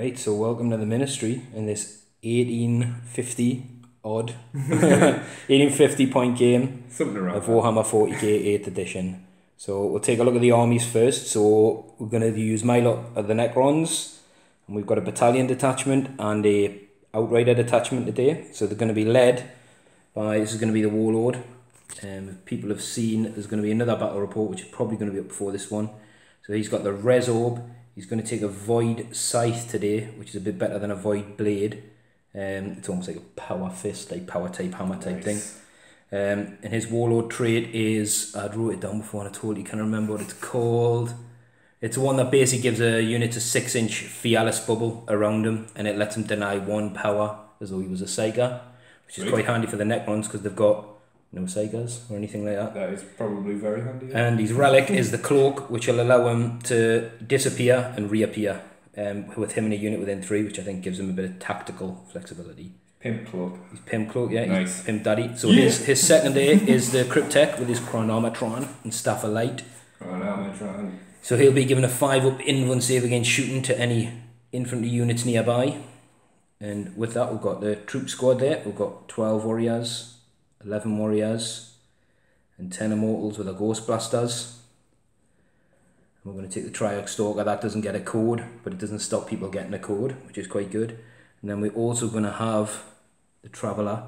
Right, so welcome to the ministry in this 1850 odd 1850 point game of Warhammer 40k 8th edition. So we'll take a look at the armies first. So we're going to use my lot of the Necrons, and we've got a battalion detachment and a outrider detachment today. So they're going to be led by, this is going to be the Warlord. People have seen there's going to be another battle report which is probably going to be up before this one. So he's got the Res Orb. He's going to take a Void Scythe today, which is a bit better than a Void Blade. It's almost like a power fist, like power type hammer type thing. And his Warlord trait is, I wrote it down before and I totally can't remember what it's called. It's the one that basically gives a unit a 6-inch fearless bubble around him, and it lets him deny 1 power as though he was a Psyker, which is quite handy for the Necrons because they've got no Psykers or anything like that. That is probably very handy. And his relic is the Cloak, which will allow him to disappear and reappear with him in a unit within 3, which I think gives him a bit of tactical flexibility. Pimp Cloak. He's Pimp Cloak, yeah. Nice. He's Pimp Daddy. So his second A is the Cryptek with his Chronometron and Staff of Light. Chronometron. So he'll be given a 5-up invuln save against shooting to any infantry units nearby. And with that, we've got the troop squad there. We've got 12 warriors, 11 warriors, and 10 immortals with their ghost blasters. And we're going to take the Triarch Stalker. That doesn't get a code, but it doesn't stop people getting a code, which is quite good. And then we're also going to have the Traveller,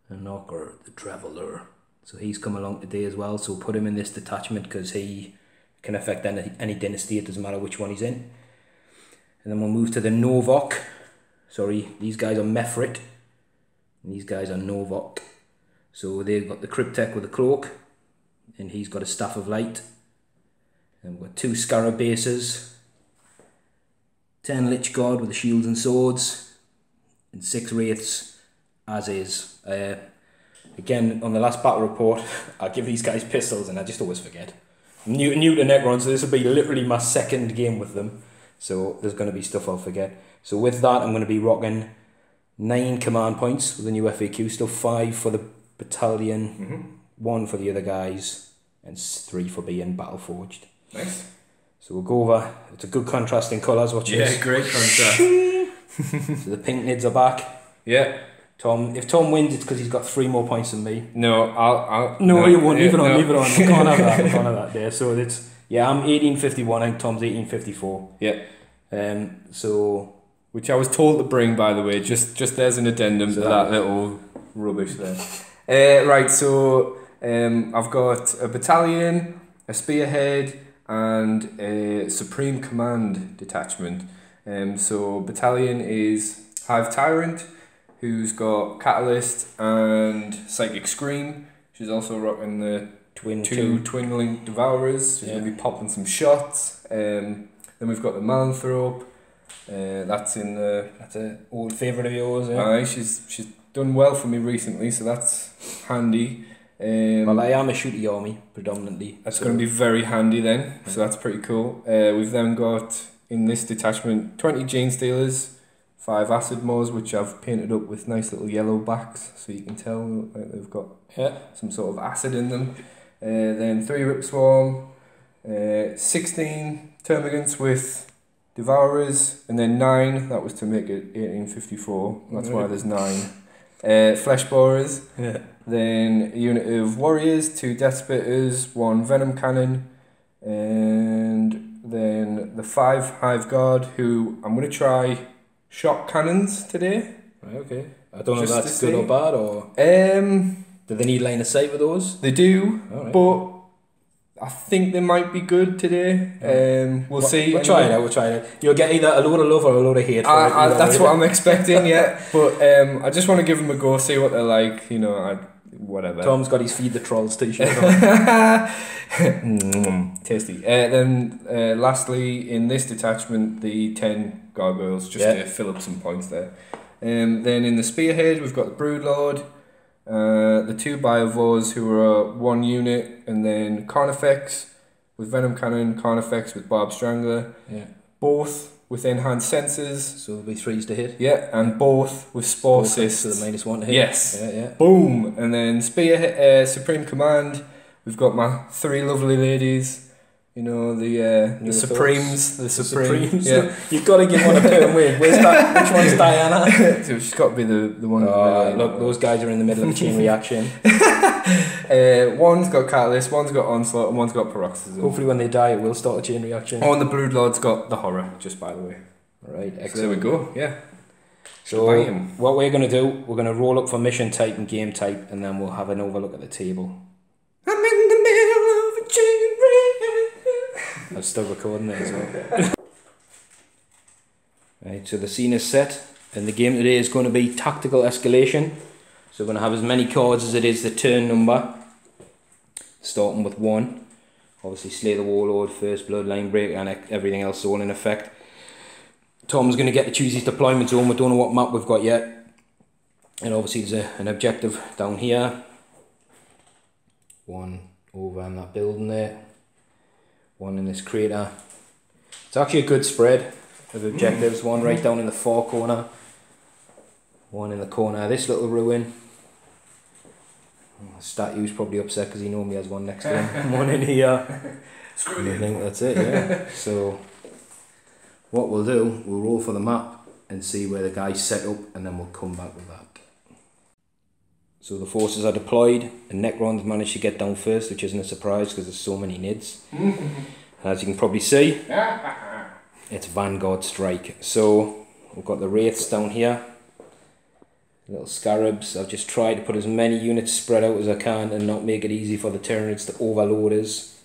and Knocker, the Traveller. So he's come along today as well. So we'll put him in this detachment because he can affect any dynasty. It doesn't matter which one he's in. And then we'll move to the Novok. Sorry, these guys are Mefrit, and these guys are Novok. So they've got the Cryptek with a Cloak, and he's got a Staff of Light. And we've got 2 Scarab bases, 10 Lich Guard with the shields and swords, and 6 Wraiths as is. Again, on the last battle report, I give these guys pistols and I just always forget. I'm new to Necron, so this will be literally my second game with them. So there's going to be stuff I'll forget. So with that, I'm going to be rocking 9 command points with the new FAQ stuff, 5 for the battalion, 1 for the other guys, and 3 for being battle forged. Nice. So we'll go over. It's a good contrast in colours. Watch this. Yeah, great contrast. So the pink nids are back. Yeah. Tom, if Tom wins, it's because he's got 3 more points than me. No, I'll. No, you won't. Leave it on. Leave it on. I can't have that. I can't have that there. So it's I'm 1851 and Tom's 1854. Yeah. So. Which I was told to bring, by the way. Just there's an addendum to that little rubbish there. Right. So I've got a battalion, a spearhead, and a supreme command detachment. So battalion is Hive Tyrant, who's got Catalyst and Psychic Scream. She's also rocking the two Twin Link Devourers. She's going to be popping some shots. Then we've got the Malanthrope. That's an old favourite of yours. Aye, she's done well for me recently, so that's handy. Well, I am a shooty army predominantly. That's going to be very handy then, so that's pretty cool. We've then got in this detachment 20 Gene Stealers, 5 Acid Maws, which I've painted up with nice little yellow backs, so you can tell they've got some sort of acid in them. Then 3 Rip Swarm, 16 Termagants with Devourers, and then 9, that was to make it 1854, that's why there's 9. Flesh Borers, then a unit of Warriors, 2 Death Spitters, 1 Venom Cannon, and then the 5 Hive Guard, who I'm going to try Shock Cannons today. Right, okay. I don't know if that's good or bad, or do they need line of sight with those? They do, but I think they might be good today. We'll see. We'll try it out. We'll try it out. You'll get either a load of love or a load of hate. That's what I'm expecting. Yeah, but I just want to give them a go, see what they're like. You know, whatever. Tom's got his Feed the Trolls t-shirt on. Tasty. Then lastly, in this detachment, the 10 Gargoyles, just to fill up some points there. Then in the Spearhead, we've got the Broodlord, the 2 Biovores, who are 1 unit, and then Carnifex with Venom Cannon, Carnifex with Barb Strangler. Yeah. Both with enhanced sensors. So there'll be 3s to hit. Yeah, and both with Spore Cysts. So the -1 to hit. Yes. Yeah. Boom! And then Supreme Command, we've got my 3 lovely ladies, You know, the Supremes. The Supremes. Yeah. You've got to give one a perm wig. Where's that? Which one's Diana? So she's got to be the one. Oh, look, those guys are in the middle of a chain reaction. One's got Catalyst, one's got Onslaught, and one's got Paroxysm. Hopefully when they die it will start a chain reaction. Oh, and the Broodlord's got the Horror, just by the way. Right, excellent. So there we go, yeah. So what we're going to do, we're going to roll up for mission type and game type, and then we'll have an overlook at the table. I'm in the middle of a chain reaction. I'm still recording there as well. Right, so the scene is set, and the game today is going to be tactical escalation. So we're going to have as many cards as it is the turn number, starting with 1. Obviously Slay the Warlord, First Blood, Line Break, and everything else is all in effect. Tom's going to get to choose his deployment zone. We don't know what map we've got yet. And obviously there's an objective down here. One over in that building there. One in this crater. It's actually a good spread of objectives. One right down in the far corner. One in the corner of this little ruin. The statue's probably upset because he normally has one next to him. One in here. I think that's it, yeah. So what we'll do, we'll roll for the map and see where the guy's set up, and then we'll come back with that. So the forces are deployed, and Necrons managed to get down first, which isn't a surprise because there's so many nids. As you can probably see, it's Vanguard Strike. So we've got the Wraiths down here, little Scarabs. I've just tried to put as many units spread out as I can and not make it easy for the Tyranids to overload us.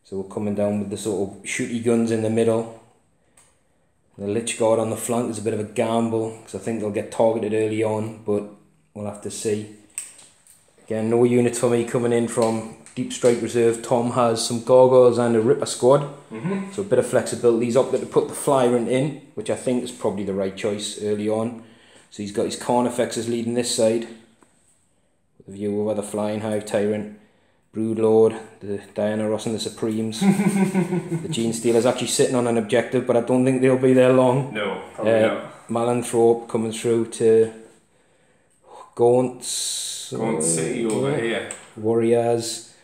So we're coming down with the sort of shooty guns in the middle. The Lich Guard on the flank is a bit of a gamble because I think they'll get targeted early on, but we'll have to see. Again, no units for me coming in from Deep Strike Reserve. Tom has some Gargoyles and a Ripper Squad, so a bit of flexibility. He's opted to put the Flyrant in, which I think is probably the right choice early on. So he's got his Carnifexes leading this side, with a view over the Flying Hive Tyrant, Broodlord, the Diana Ross and the Supremes. The Gene Stealer's actually sitting on an objective, but I don't think they'll be there long. No, probably not. Malanthrope coming through to Gaunt City over here. Warriors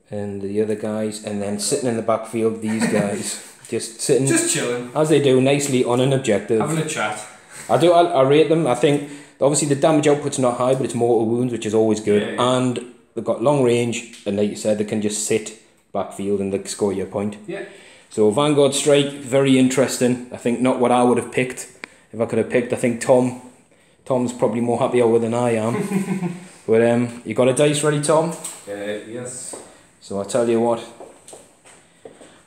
and the other guys, and then sitting in the backfield, these guys just sitting, just chilling, as they do nicely on an objective, having a chat. I rate them. I think obviously the damage output's not high, but it's mortal wounds, which is always good, and they've got long range, and like you said, they can just sit backfield and they score your point. Yeah. So Vanguard Strike, very interesting. I think not what I would have picked if I could have picked. I think Tom's probably more happier with than I am. But you got a dice ready, Tom? Yes. So I'll tell you what.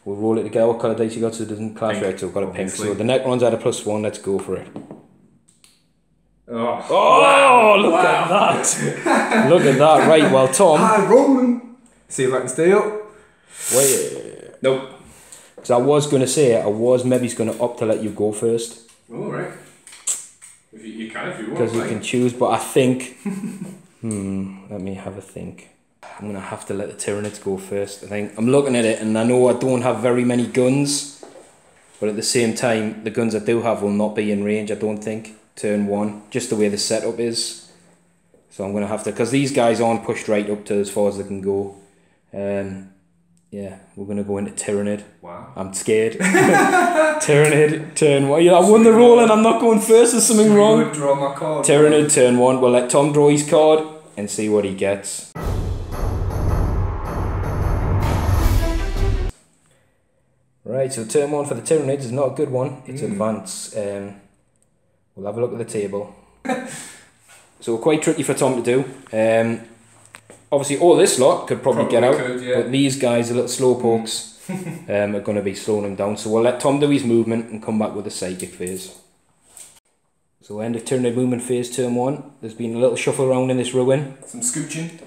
We'll roll it together. What colour dice you got so it doesn't clash? Right, so we've got a pink. So the Necrons had a +1. Let's go for it. Oh, look at that. Look at that. Right, well, Tom. High rolling. See if I can stay up. Wait. Nope. Because I was going to say, maybe going to opt to let you go first. Oh, right. You can if you want. Because you can choose, but I think... let me have a think. I'm going to have to let the Tyranids go first. I think I'm looking at it and I know I don't have very many guns, but at the same time, the guns I do have will not be in range, I don't think. Turn 1, just the way the setup is. So I'm going to have to, because these guys aren't pushed right up to as far as they can go. Yeah, we're going to go into Tyranid. Wow. I'm scared. Tyranid, turn 1. Yeah, I won the roll and I'm not going first, there's something wrong. Draw my card. Tyranid, turn 1. We'll let Tom draw his card and see what he gets. Right, so turn 1 for the Tyranids is not a good one. It's advance. We'll have a look at the table. So quite tricky for Tom to do. Obviously all this lot could probably get out, but these guys, the little slowpokes, are going to be slowing him down. So we'll let Tom do his movement and come back with the psychic phase. So end of Tyranid movement phase, turn 1. There's been a little shuffle around in this ruin. Some scooching.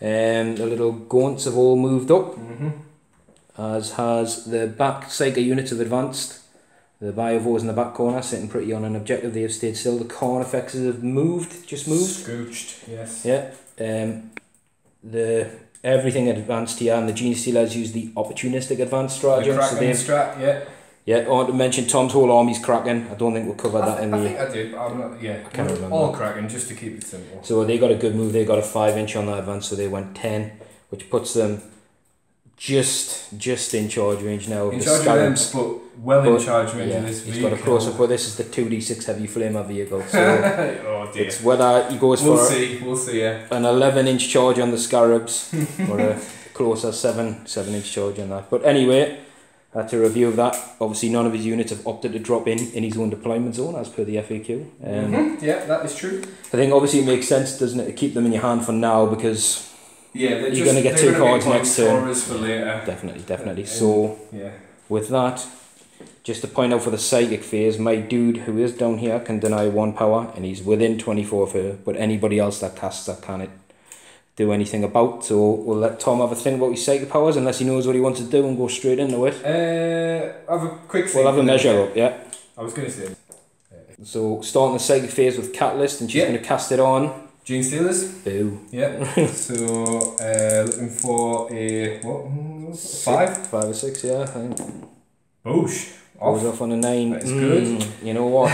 The little gaunts have all moved up, as has the back psychic units have advanced. The Biovores in the back corner sitting pretty on an objective. They have stayed still. The Carnifexes have moved, just moved. Scooched, yes. Yeah. Everything advanced here, and the Gene Stealers use the opportunistic advanced stratagem. The Kraken strat, yeah. Yeah, I want to mention Tom's whole army's Kraken. I don't think we'll cover that in the... I think I did, but I'm not... Yeah, I can't remember. All Kraken, just to keep it simple. So they got a good move. They got a 5-inch on that advance, so they went 10, which puts them just in charge range now of in the charge Scarabs. of them, but in charge range of this he's vehicle. got a close up, but this is the 2d6 heavy flamer vehicle. So oh dear. it's whether he goes We'll for see, yeah. an 11-inch charge on the Scarabs or a closer 7-inch charge on that. But anyway, that's a review of that. Obviously, none of his units have opted to drop in his own deployment zone as per the FAQ. Yeah, that is true. I think obviously it makes sense, doesn't it, to keep them in your hand for now because yeah, you're going to get 2 cards next turn. For later. Definitely. So yeah. with that, just to point out for the psychic phase, my dude who is down here can deny 1 power and he's within 24 of her, but anybody else that casts that can't do anything about. So we'll let Tom have a think about his psychic powers unless he knows what he wants to do and go straight into it. Have a quick thing. We'll have a measure up, yeah. I was going to say. So starting the psychic phase with Catalyst and she's going to cast it on. Gene Stealers. Boo. Yeah. So looking for a what? 5? 5 or 6, yeah, I think. Boosh. Goes off on a 9. That's good. You know what?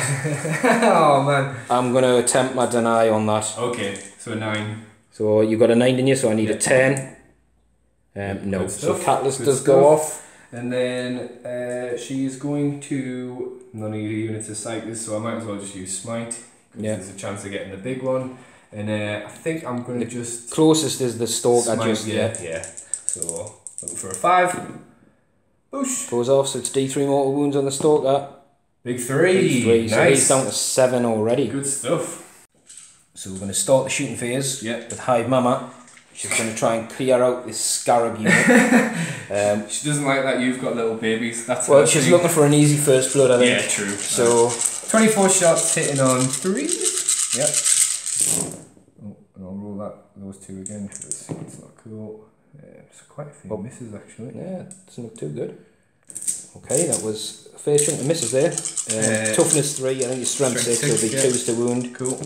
Oh man. I'm going to attempt my deny on that. Okay, so a 9. So you got a 9 in you, so I need a 10. No, so Catalyst does go off. And then she's going to, none of your units are psychic, so I might as well just use Smite. Yeah. There's a chance of getting the big one. And I think I'm going to just... Closest is the Stalk, Smite, I just... Yeah. So, looking for a 5. Boosh. Goes off, so it's D3 mortal wounds on the Stalker. Big 3. Big 3, so nice. he's down to 7 already. Good stuff. So we're going to start the shooting phase with Hive Mama. She's going to try and clear out this Scarab unit. She doesn't like that you've got little babies. That's well, she's looking for an easy first blood, I think. Yeah, true. So 24 shots hitting on 3. Yep. Oh, and I'll roll those 2 again because it's not cool. There's quite a few misses actually. Yeah, doesn't look too good. Okay, that was a fair chunk of misses there. Toughness 3, I think your strength 6, there'll be 2s to wound. Cool.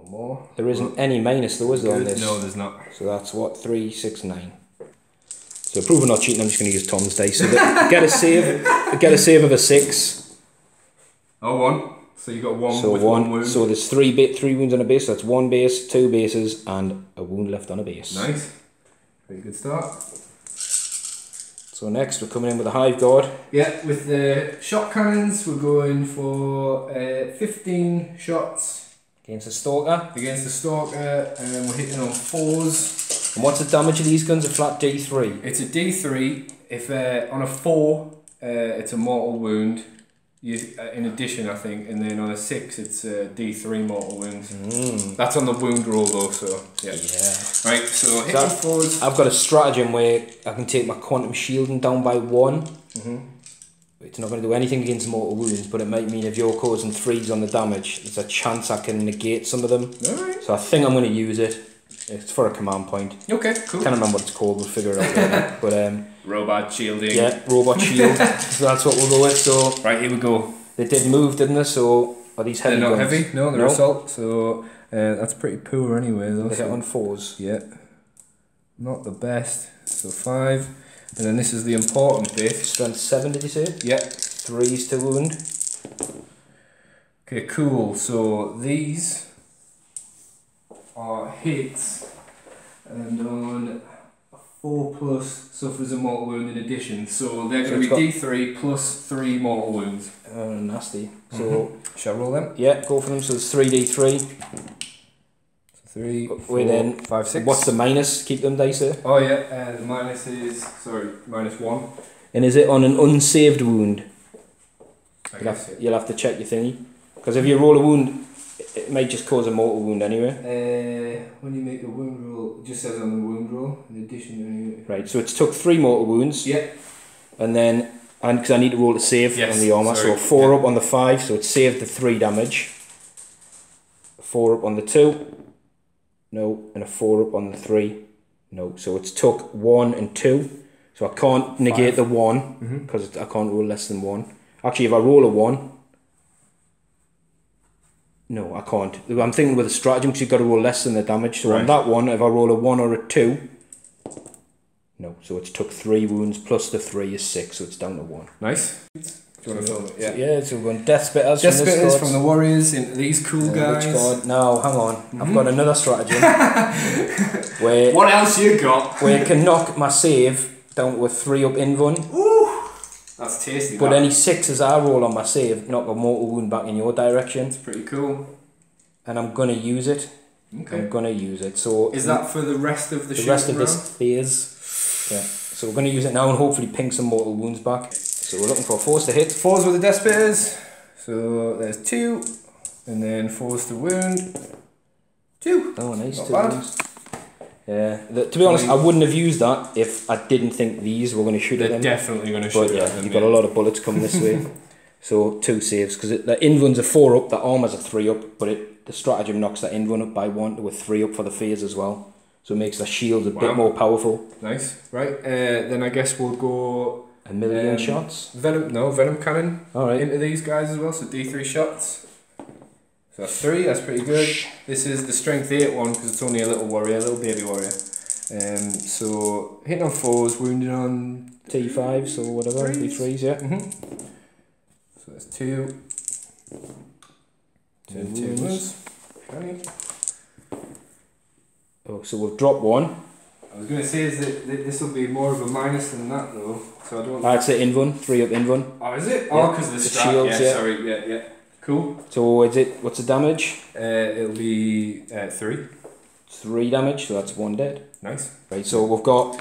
More. There isn't any minus though, is there, on this? No, there's not. So that's what, 3, 6, 9. So prove I'm not cheating, I'm just going to use Tom's dice. So that get a save of a 6. Oh, 1. So you got 1 so with 1 wound. So there's 3 wounds on a base. So that's 1 base, 2 bases, and a wound left on a base. Nice. Very good start. So next we're coming in with a Hive Guard. Yeah, with the shot cannons we're going for 15 shots. Against the Stalker. Against the Stalker, and we're hitting on 4s. And what's the damage of these guns? A flat D3? It's a D3. If on a 4, it's a mortal wound. In addition, I think, and then on a 6, it's a D3 mortal wounds. That's on the wound roll though, so yeah. Right, so hit on 4s. I've got a stratagem where I can take my quantum shielding down by 1. It's not going to do anything against mortal wounds, but it might mean if you're causing 3s on the damage, there's a chance I can negate some of them. Alright. So I think I'm going to use it. It's for a command point. Okay, cool. Can't remember what it's called, we'll figure it out later. But robot shielding. Yeah, robot shield. So that's what we'll go with. So right, here we go. They did move, didn't they? So are these heavy They're not guns? heavy, no, they're assault. So that's pretty poor anyway though. They hit on 4s. Yeah. Not the best. So 5. And then this is the important bit. Strength 7, did you say? Yeah. 3s to wound. Okay, cool. So these are hits, and on a 4+ suffers a mortal wound in addition. So they're going to be D3 plus 3 mortal wounds. Nasty. So shall I roll them? Yeah, go for them. So it's 3d3. So 3, 4, Wait, then 5, 6. What's the minus? Keep them dice there. Oh yeah, the minus is -1. And is it on an unsaved wound? You'll have to check your thingy. Because if you roll a wound, it might just cause a mortal wound anyway. When you make a wound roll, it just says on the wound roll, in addition to any... Right, so it's took 3 mortal wounds. Yeah. And then, because I need to roll to save on the armour, so 4 up on the 5, so it saved the 3 damage. 4 up on the 2. No. And a 4 up on the 3. No. So it's took 1 and 2. So I can't negate the 1, because I can't roll less than 1. Actually, if I roll a 1... No, I can't. I'm thinking with a stratagem because you've got to roll less than the damage. So on that one, if I roll a 1 or a 2... No, so it's took 3 wounds plus the 3 is 6, so it's down to 1. Nice. Do you want to film it? Yeah. Yeah, so we're going Death Spitters Death Spitters from the Warriors into these cool guys. Now, hang on. I've got another stratagem. where what else you got? Where it can knock my save down to a 3-up invuln. Ooh, that's tasty. But any 6s I roll on my save, knock a mortal wound back in your direction. It's pretty cool. And I'm going to use it. Okay. I'm going to use it. So is that for the rest of the rest of this phase? Yeah. So we're going to use it now and hopefully ping some mortal wounds back. So we're looking for 4s to hit. 4s with the Death Spitters. So there's 2. And then 4s to wound. 2. Oh, nice. Not 2 bad. wounds. Yeah. To be honest, I wouldn't have used that if I didn't think these were going to shoot at them. They're definitely going to shoot at them. You've got a lot of bullets coming this way. So 2 saves. Because the invuln's a 4-up, the armor's a 3-up. But the stratagem knocks that invuln up by 1 to a 3-up for the phase as well. So it makes the shield a bit more powerful. Nice. Right. Then I guess we'll go... A million shots? Venom cannon. Alright. Into these guys as well, so D3 shots. So that's 3, that's pretty good. This is the strength 8 one because it's only a little warrior, a little baby warrior. So hitting on 4s, wounding on T5s or whatever, D3s, yeah. So that's 2. 2 wounds. Oh, so we've dropped 1. I was going to say is that this will be more of a minus than that though, so I don't. That's the invuln, 3-up invuln. Oh, is it? Yeah. Oh, because the shields, yeah, sorry, yeah. Cool. So what's the damage? It'll be 3. 3 damage, so that's 1 dead. Nice. Right, so we've got...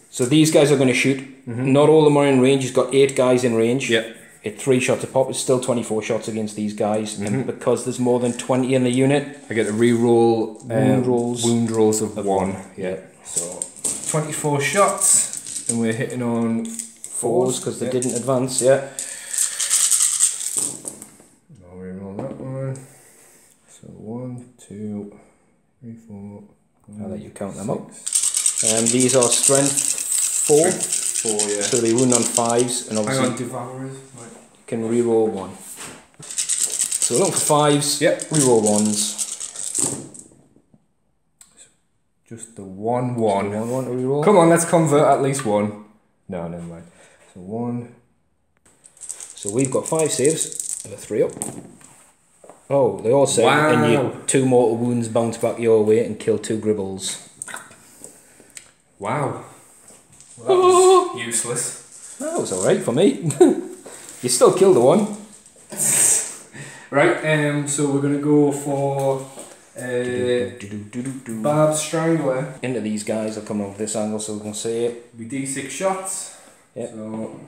So these guys are going to shoot. Not all of them are in range. He's got 8 guys in range. Yep. At 3 shots a pop, it's still 24 shots against these guys. And because there's more than 20 in the unit... I get to re-roll wound rolls of 1. Yeah. So 24 shots, and we're hitting on 4s because they didn't advance, yeah. I'll re-roll that one. So 1, 2, 3, 4. I'll let you count them up. These are strength 4. Strength 4, yeah. So they wound on 5s, and obviously Hang on, Devourers. Right. you can re-roll 1. So we're looking for 5s, re-roll 1s. Just the 1-1. 1 to re-roll. Come on, let's convert at least 1. No, never mind. So 1. So we've got 5 saves, and a 3-up. Oh, they all save, and you 2 mortal wounds bounce back your way and kill 2 gribbles. Wow. Well, that was useless. That was alright for me. You still killed the one. Right, so we're going to go for Barbed Strangler. Into these guys, I'll come off this angle so we can see it. Be D6 shots. Yep. So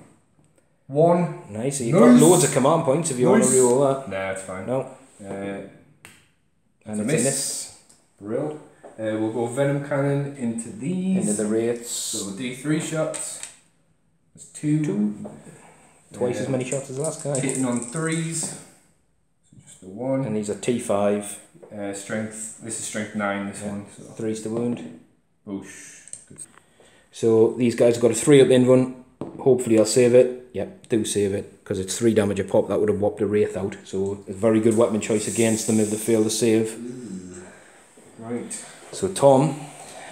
1. Nice, you've got loads of command points if you want to reroll that. Nah, it's fine. No. And it's a miss. Brill. We'll go Venom Cannon into these. Into the rates. So D3 shots. That's 2. Twice as many shots as the last guy. Hitting on 3s. So just the 1. And these are T5. Strength. This is strength 9. This one. So 3's to wound. Boosh. Good. So these guys have got a 3-up invuln. Hopefully I'll save it. Yep, do save it. Because it's 3 damage a pop. That would have whopped a wraith out. So a very good weapon choice against them if they fail to save. Right. So Tom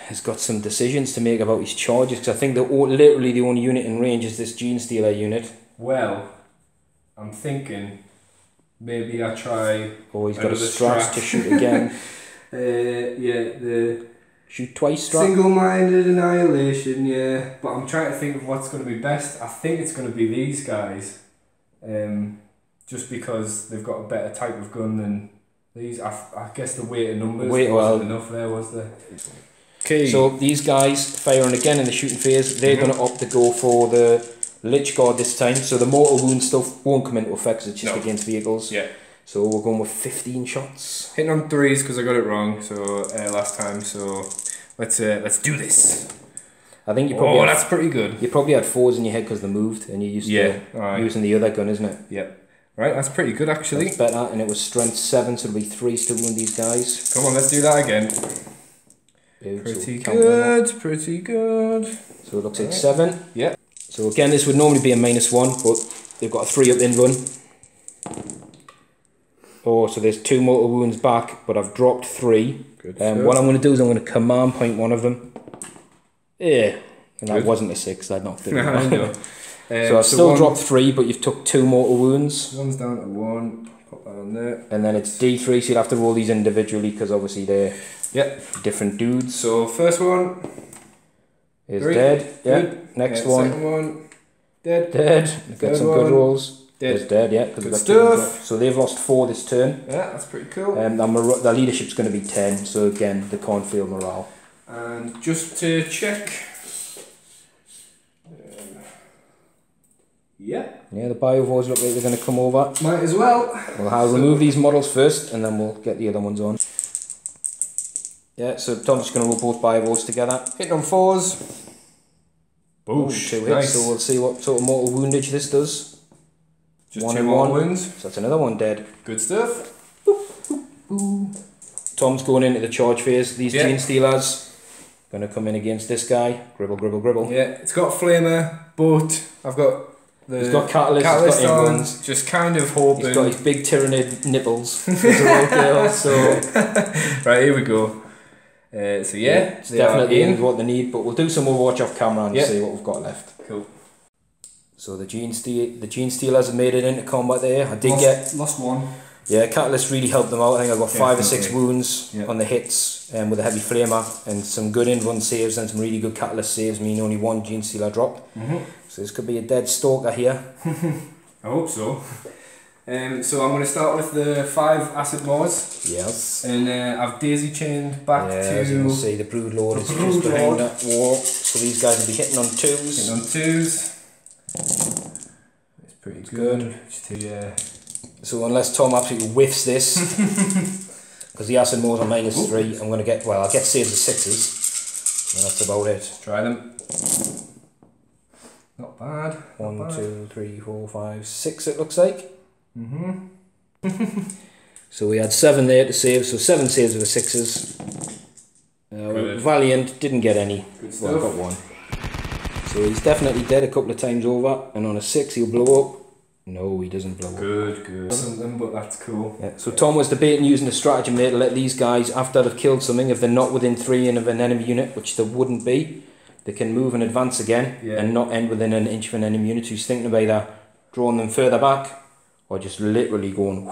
has got some decisions to make about his charges. Because I think literally the only unit in range is this Gene Stealer unit. Well, I'm thinking maybe I try. Oh, he's got a strat to shoot again. Yeah, the shoot twice strat. Single-minded annihilation. Yeah, but I'm trying to think of what's going to be best. I think it's going to be these guys, just because they've got a better type of gun than these. I guess the weight of numbers wasn't enough there, was there? Okay. So these guys firing again in the shooting phase. They're going to opt to go for the Lich Guard this time. So the mortal wound still won't come into effect. It's just against vehicles. Yeah. So we're going with 15 shots. Hitting on 3s because I got it wrong. So last time. So let's do this. I think you probably. That's pretty good. You probably had 4s in your head because they moved, and you used to using the other gun, isn't it? Yep. Right, that's pretty good actually. That's better, and it was strength 7, so it'll be 3s to wound these guys. Come on, let's do that again. Pretty good, pretty good. So it looks like 7. Yeah. So again, this would normally be a -1, but they've got a 3-up invuln. Oh, so there's 2 mortal wounds back, but I've dropped 3. Good what I'm going to do is I'm going to command point one of them. Yeah, and that wasn't a 6. That knocked it. I know. So I've still dropped 3, but you've took 2 mortal wounds. One's down to 1. Pop that on there. And then it's D3, so you'll have to roll these individually because obviously they're different dudes. So first one is 3. dead. Yeah. Good. Next one. Second one. Dead. Get some good rolls. Dead. It's dead, yeah. Good stuff. So they've lost 4 this turn. Yeah, that's pretty cool. Their leadership's going to be 10, so again, they can't feel morale. And just to check. Yeah, the biovores look like they're going to come over. Might as well. Well, I'll remove these models first, and then we'll get the other ones on. Yeah, so Tom's just going to roll both biovores together. Hitting on 4s. Boosh. 2 hits, so we'll see what sort of mortal woundage this does. Just 1 2 and more 1 wounds. So that's another one dead. Good stuff. Tom's going into the charge phase. These Gene Stealers going to come in against this guy. Gribble, gribble, gribble. Yeah, it's got Flamer, but I've got he's got Catalyst, he's got on, just kind of hoping. He's got his big Tyranid nipples. Right, here we go. So yeah, it's definitely what they need, but we'll do some Overwatch off camera and see what we've got left. Cool. So the Gene Stealers have made it into combat there. I did lost 1. Yeah, Catalyst really helped them out. I think I got 5 or 6 wounds on the hits with a heavy flamer and some good in-run saves and some really good Catalyst saves, meaning only 1 Gene Stealer dropped. So this could be a dead stalker here. I hope so. So I'm going to start with the 5 acid Moors. Yes. And I've daisy chained back to... as you can see, the Brood Lord is just behind that wall. So these guys will be hitting on 2s. Hitting on 2s. It's pretty good. So unless Tom absolutely whiffs this, because the acid Moors are -3, I'm going to get, I'll get saves of 6s. And that's about it. Try them. Not bad. 1, 2, 3, 4, 5, 6 it looks like. So we had 7 there to save, so 7 saves with 6s. Valiant didn't get any. Good stuff. Well, I got 1. So he's definitely dead a couple of times over, and on a 6 he'll blow up. No, he doesn't blow up. Good. Something, but that's cool. Yeah. So Tom was debating using a stratagem there to let these guys, after they've killed something, if they're not within 3 of an enemy unit, which they wouldn't be, they can move and advance again and not end within an inch of an enemy unit. So he's thinking of either drawing them further back or just literally going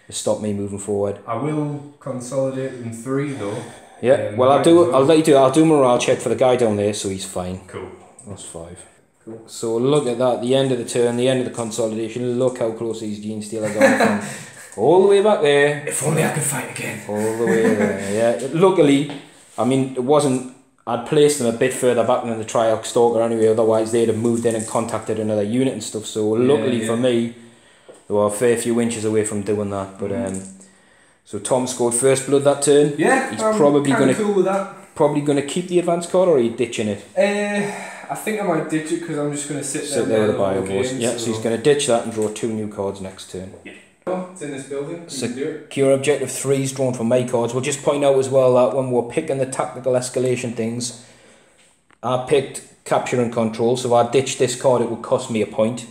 to stop me moving forward. I will consolidate in 3 though. Yeah, well I'll let you do. I'll do a morale check for the guy down there, so he's fine. Cool. That's 5. Cool. So look at that, the end of the turn, the end of the consolidation. Look how close these Gene Stealers are from all the way back there. If only I could fight again. All the way there. Yeah. Luckily, I mean, it wasn't. I'd placed them a bit further back than the Triarch Stalker anyway. Otherwise, they'd have moved in and contacted another unit and stuff. So luckily for me, they were a fair few inches away from doing that. But so Tom scored first blood that turn. Yeah, he's probably going to cool with that. Probably going to keep the advance card, or are you ditching it? I think I might ditch it because I'm just going to sit there with the biovores. Yeah, so he's going to ditch that and draw 2 new cards next turn. Yeah. It's in this building. Secure objective 3 is drawn from my cards. We'll just point out as well that when we're picking the tactical escalation things, I picked capture and control. So if I ditched this card, it would cost me a point.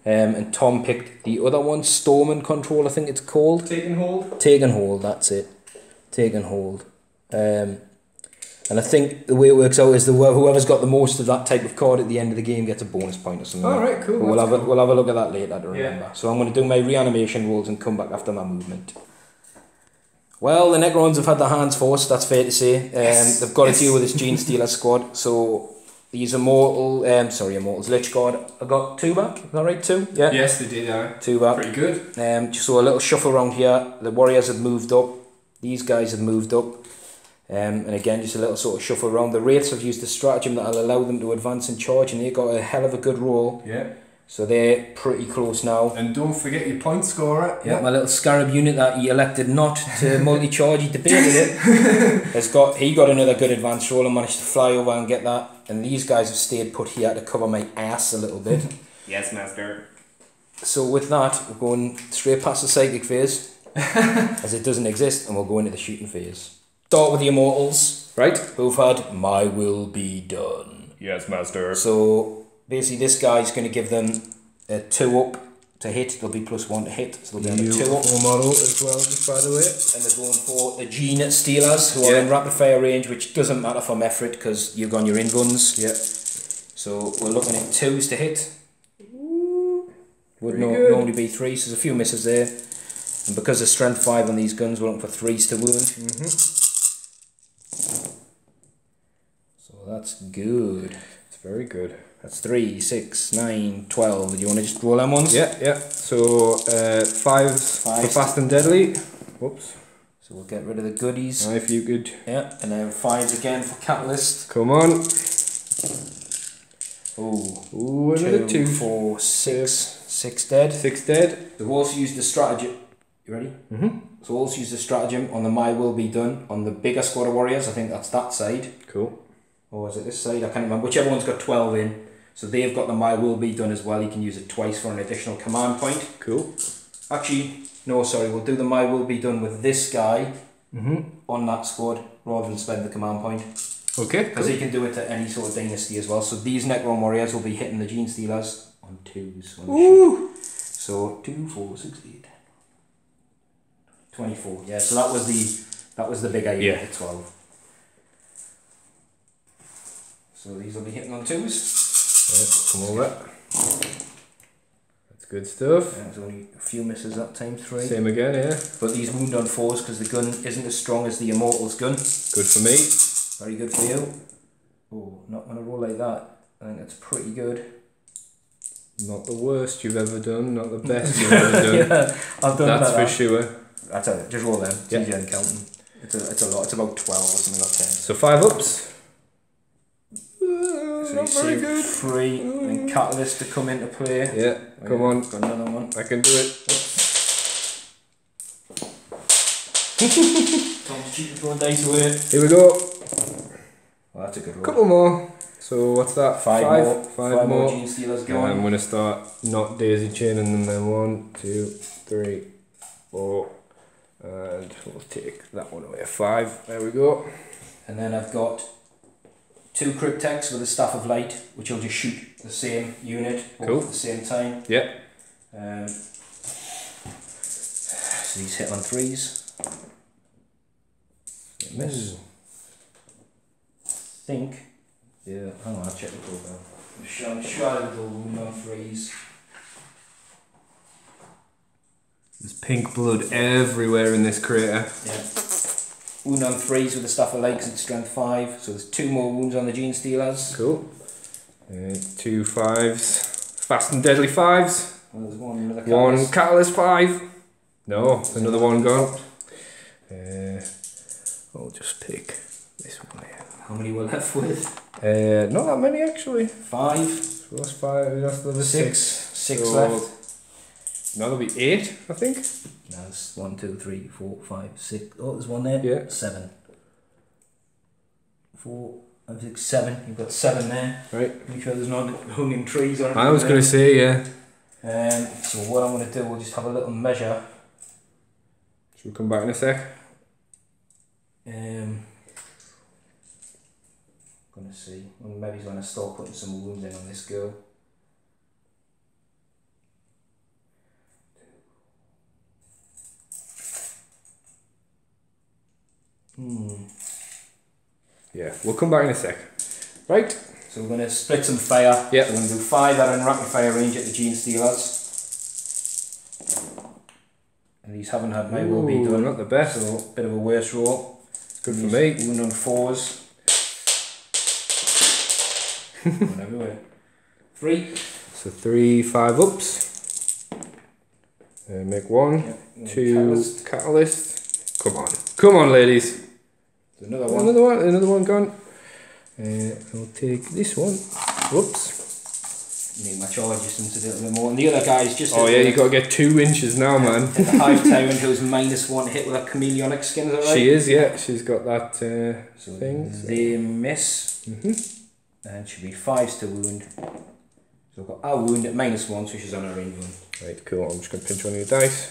And Tom picked the other one, storm and control, I think it's called. Take and hold. Take and hold. That's it. Take and hold. And I think the way it works out is whoever's got the most of that type of card at the end of the game gets a bonus point or something. Alright, cool. We'll have a look at that later to remember. So I'm going to do my reanimation rolls and come back after my movement. Well, the Necrons have had their hands forced, that's fair to say. They've got to deal with this Gene Stealer squad. So these Immortals Lich Guard, I got 2 back, is that right? 2? Yeah. Yes, they did, 2 back. Pretty good. Just so a little shuffle around here. The Warriors have moved up. These guys have moved up. And again, just a little sort of shuffle around. The Wraiths have used a stratagem that will allow them to advance and charge, and they got a hell of a good roll. Yeah. So they're pretty close now. And don't forget your point scorer. Yeah, my little Scarab unit that he elected not to multi-charge, he debated it. He got another good advance roll and managed to fly over and get that. And these guys have stayed put here to cover my ass a little bit. Yes, master. So with that, we're going straight past the psychic phase, as it doesn't exist, and we'll go into the shooting phase. Start with the Immortals, right? Who've had My Will Be Done. Yes, master. So basically this guy's going to give them a 2 up to hit. They'll be +1 to hit. So they'll be on a 2 up. Model as well, just by the way. And they're going for the Gene Stealers, who are in rapid fire range, which doesn't matter for Mephrit because you've got your in guns. Yeah. So we're looking at 2s to hit. Would normally be 3, so there's a few misses there. And because of strength 5 on these guns, we're looking for 3s to wound. So that's good. It's very good. That's 3, 6, 9, 12. Do you want to just roll them ones? Yeah. So 5s for fast and deadly. Whoops. So we'll get rid of the goodies. Now if you could. Yeah, and then 5s again for catalyst. Come on. Ooh, another 2, 4, 6. 6 dead. 6 dead. We've also used the stratagem. You ready? So we'll also use the stratagem on the My Will Be Done on the bigger squad of warriors. I think that's that side. Cool. Or is it this side? I can't remember. Whichever one's got 12 in. So they've got the My Will Be Done as well. You can use it twice for an additional command point. Cool. Actually, no, sorry. We'll do the My Will Be Done with this guy on that squad rather than spend the command point. Okay. Because he can do it to any sort of dynasty as well. So these Necron warriors will be hitting the Gene Stealers on 2s. Ooh. So 2, 4, 6, 8, 24. Yeah. So that was the big idea. Yeah. 12. So these will be hitting on 2s. Come over. That's good stuff. There's only a few misses that time, 3. Same again, yeah. But these wound on 4s because the gun isn't as strong as the Immortal's gun. Good for me. Very good for you. Oh, not going to roll like that. I think that's pretty good. Not the worst you've ever done, not the best you've ever done. Yeah, I've done that's that. for sure. That's it. Just roll them. It's yep. easier than counting. It's a lot. It's about 12 or something like that. So 5 ups. So you save 3 and catalyst to come into play. Yeah, come on. Got another one. I can do it. Tom's cheating throwing dice away. Here we go. Well, that's a good roll. Couple more. So what's that? 5 more Gene Stealers going. I'm going to start not daisy chaining them then. 1, 2, 3, 4. And we'll take that one away. 5. There we go. And then I've got 2 Cryptex with a Staff of Light, which will just shoot the same unit both at the same time. Yeah. So these hit on 3s. Miss. I think. Yeah, hang on, I'll check the profile. I'm sure I will wound on 3s. There's pink blood everywhere in this crater. Yeah. Wound on 3s with the Staff of Light because it's strength 5. So there's 2 more wounds on the Gene Stealers. Cool. 2 5s. Fast and deadly 5s. Well, there's another catalyst. 1 catalyst 5. No, another one gone. I'll just pick this one here. How many we're left with? Not that many actually. 5. So that's 5. That's the 6. 6 so left. No, there'll be 8, I think. No, it's 1, 2, 3, 4, 5, 6. Oh, there's one there. Yeah. 7. 4, 5, 6, 7. You've got 7 there. Right. Make sure there's not hanging trees or anything. I was going to say, yeah. So what I'm going to do, we'll just have a little measure. Should we come back in a sec? Gonna see. Well, maybe he's gonna start putting some wounds in on this girl. Yeah, we'll come back in a sec. Right. So we're gonna split some fire. Yeah. So we're gonna do 5 that are in rapid fire range at the Gene Stealers. And these haven't had my will be done. Not the best. So bit of a worse roll. Good for me. Wound on 4s. Going everywhere. 3. So 3 5 ups. Make 1, 2 catalyst. Come on, ladies. There's another one. Another one gone. I'll take this one. Whoops. Need my charge distance a little bit more. And the other guy's just. Oh yeah, you got to get 2 inches now, man. The Hive Tyrant who's -1 hit with a chameleonic skin. Is that right? She is, yeah. She's got that thing. They miss. And should be 5s to wound. So I've got our wound at -1, so she's on her range 1. Right, cool. I'm just going to pinch one of your dice.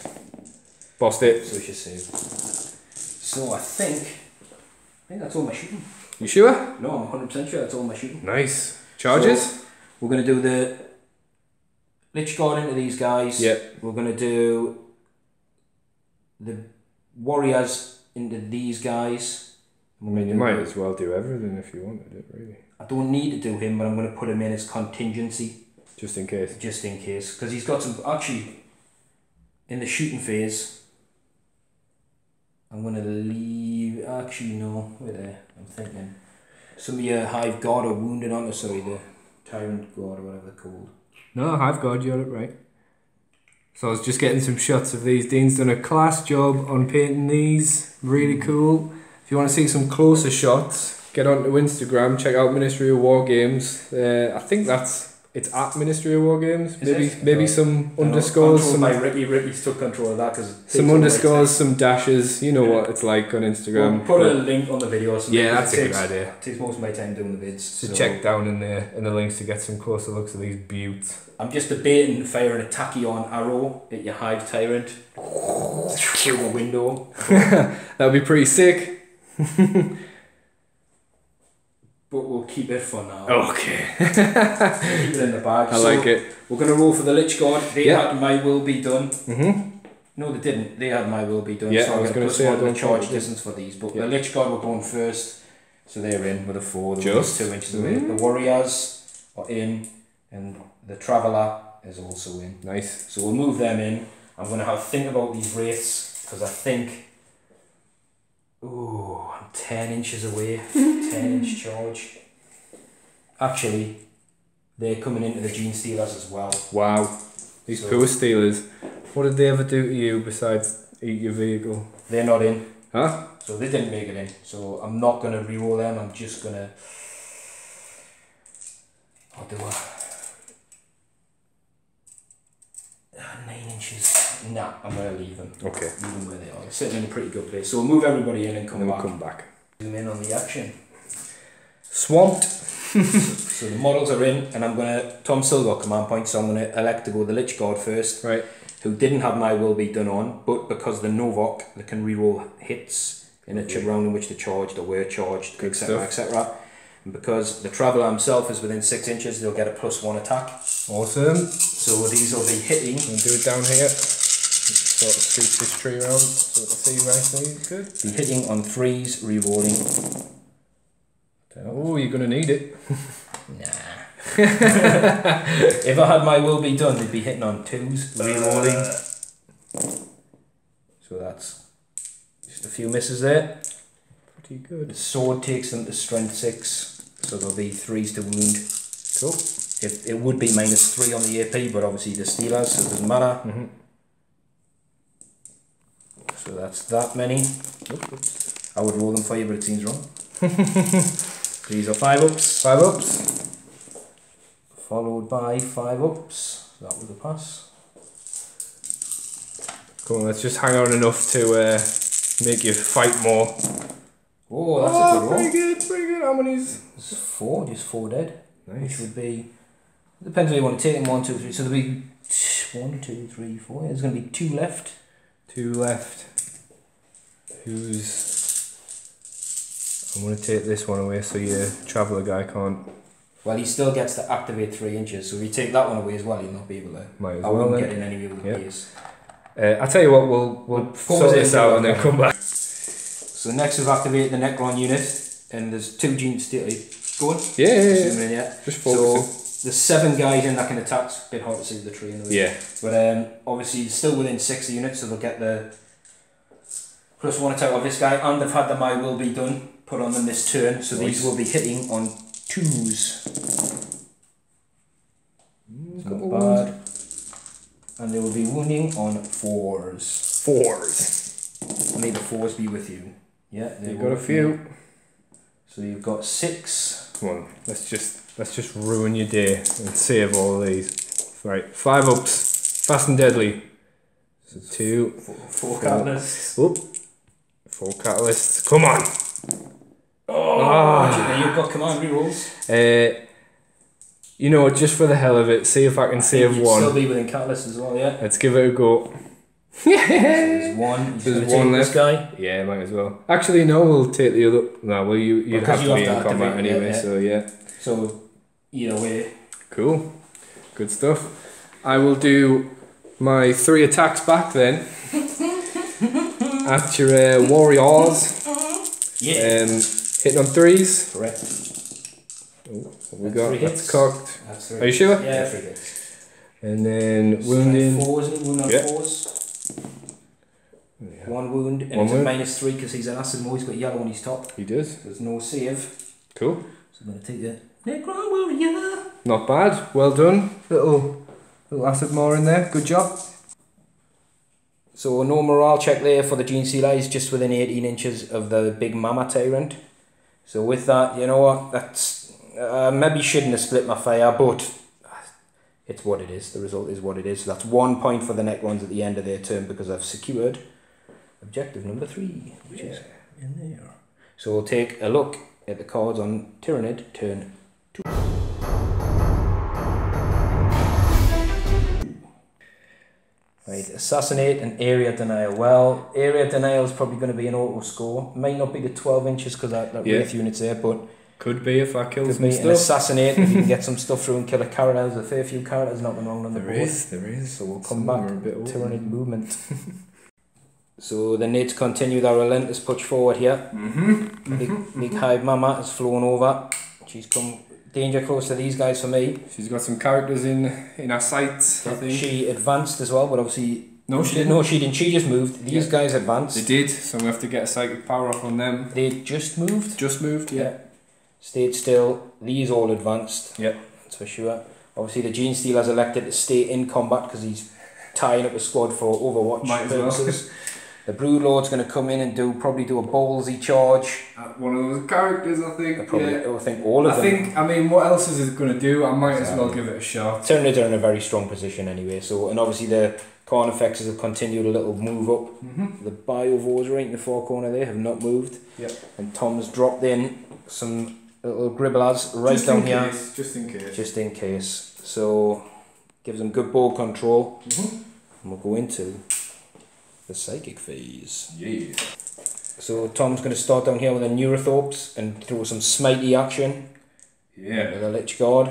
Bossed it. So she's saved. So I think that's all my shooting. You sure? No, I'm 100% sure that's all my shooting. Nice. Charges? So we're going to do the Lich Guard into these guys. Yep. We're going to do the Warriors into these guys. I mean, you might as well do everything if you wanted it, really. I don't need to do him, but I'm going to put him in as contingency. Just in case. Just in case. Because he's got some... Actually, in the shooting phase, I'm going to leave... Actually, no. Wait there. I'm thinking. Some of your Hive Guard are wounded on the... Sorry, the Tyrant Guard or whatever they're called. No, Hive Guard, you got it right. So I was just getting some shots of these. Dean's done a class job on painting these. Really cool. If you want to see some closer shots, get onto Instagram, check out Ministry of War Games. I think it's at Ministry of War Games. Maybe some underscores. Some by Ricky's took control of that because some underscores, some dashes. You know what it's like on Instagram. We'll put a link on the video. Yeah, that's a good idea. It takes most of my time doing the vids. So check down in the links to get some closer looks of these beauts. I'm just debating firing a tachyon arrow at your Hive Tyrant through the window. That would be pretty sick. But we'll keep it for now. Okay. We'll keep it in the bag. I like it. We're going to roll for the Lich Guard. They had My Will Be Done. Mm-hmm. No, they didn't. They had My Will Be Done. Yeah, so I was going to say the charge distance for these. But the Lich Guard were going first. So they're in with a 4. Just 2 inches away. The Warriors are in. And the Traveller is also in. Nice. So we'll move them in. I'm going to have a think about these wraiths. Because I think... Ooh, I'm 10 inches away. 10-inch charge. Actually, they're coming into the Gene Stealers as well. Wow. These poor Stealers. What did they ever do to you besides eat your vehicle? They're not in. Huh? So they didn't make it in. So I'm not going to re-roll them. I'm just going to... I'll do a... 9 inches. Nah, I'm going to leave them. Okay. Leave them where they are. They're sitting in a pretty good place. So we'll move everybody in and come back. We'll come back. Zoom in on the action. Swamped. So the models are in, and I'm going to... Tom still got command points, so I'm going to elect to go the Lich Guard first. Right. Who didn't have My Will Be Done on, but because the Novok, they can reroll hits in a round in which they charged or were charged, etc., etc. And because the Traveller himself is within 6 inches, they'll get a +1 attack. Awesome. So these will be hitting. We'll do it down here. Sort of scoop this tree around so we can see nicely. Good. Be hitting on 3s, rerolling. Oh, you're going to need it. Nah. If I had My Will Be Done, they'd be hitting on 2s, rerolling. So that's just a few misses there. Pretty good. The sword takes them to strength 6, so there'll be 3s to wound. Cool. It would be -3 on the AP, but obviously the Steelers, so it doesn't matter. Mm-hmm. So that's that many. I would roll them for you, but it seems wrong. These are 5-ups. 5-ups. Followed by 5-ups. That was a pass. Cool, let's just hang on enough to make you fight more. Oh, that's a good roll. Pretty good. How many's? This is 4, just 4 dead. Nice. Which would be... Depends where you want to take them. 1, 2, 3. So there'll be 1, 2, 3, 4. There's going to be 2 left. 2 left. Who's... I'm going to take this one away so your Traveller guy can't... Well, he still gets to activate 3 inches, so if you take that one away as well, you'll not be able to... Might as I well wouldn't then. get in any of the pace. I'll tell you what, we'll sort this out and then come back. So next we've activated the Necron unit, and there's 2 Gene Stealers. Go on. Yeah. Just focusing. So there's 7 guys in that can attack. It's a bit hard to see the tree in the way. Yeah. But obviously still within 6 units, so they'll get the +1 attack of this guy, and they've had the My Will Be Done put on them this turn, so these will be hitting on 2s. Not bad. And they will be wounding on 4s. 4s. May the 4s be with you. Yeah, You've got a few. So you've got 6. Come on, let's just ruin your day and save all of these. Right, 5-ups, fast and deadly. So 2, 4 catalysts. Oop. 4 catalysts. Come on. You've got command rerolls. You know, just for the hell of it, see if I can save one. Still be within catalyst as well, yeah. Let's give it a go. So there's 1. There's 1 left. This guy. Yeah, might as well. Actually, no, we'll take the other. No, well, you'd have to be in combat anyway, so yeah. So either way. Cool. Good stuff. I will do my 3 attacks back then. At your warriors. Yeah. Hitting on 3s. Correct. Oh, we got 3 that's hits. cocked. That's 3 Are you sure? Yeah, 3 hits. And then So wounding. 4, isn't it? Wound on Yeah. 4s. Yeah. 1 wound, and One it's wound. a -3 because he's an acid maw. He's got yellow on his top. He does. There's no save. Cool. So I'm going to take the Necron warrior. Not bad. Well done. Little acid maw in there. Good job. So no morale check there for the Gene Stealer. He's just within 18 inches of the big Mama Tyrant. So with that, you know what, that's maybe shouldn't have split my fire, but it's what it is. The result is what it is. So that's 1 point for the Necrons at the end of their turn because I've secured objective number 3, which is in there. So we'll take a look at the cards on Tyranid turn 2. Right, assassinate and area denial. Well, area denial is probably going to be an auto score. Might not be the 12 inches because that wraith unit's there, but could be if I kill could some be stuff. an assassinate if you can get some stuff through and kill a character. There's a fair few characters knocking around on the board. There is. So we'll Some come are back. a bit old. Tyranid movement. So they need to continue their relentless push forward here. Big Hive Mama has flown over. She's come danger close to these guys for me. She's got some characters in her sights, I think. She advanced as well, but obviously... No, she didn't. No, she didn't. She just moved. These guys advanced. They did, so we have to get a psychic power up on them. They just moved. Just moved, yeah. Stayed still. These all advanced. Yeah. That's for sure. Obviously the Gene Stealer's elected to stay in combat because he's tying up a squad for Overwatch Might as purposes. well. The Broodlord's going to come in and probably do a ballsy charge. One of those characters, I think. I think all of them. I mean, what else is it going to do? I might as well give it a shot. Tyranids are in a very strong position anyway. So, and obviously the Carnifexes have continued a little move up. The Biovores right in the far corner there have not moved. Yep. And Tom's dropped in some little gribblers right just down in here. Case, just in case. Just in case. So gives them good ball control. And we'll go into the psychic phase. Yeah. So Tom's going to start down here with a Neurothorpes and throw some smitey action. Yeah. With a Lich Guard.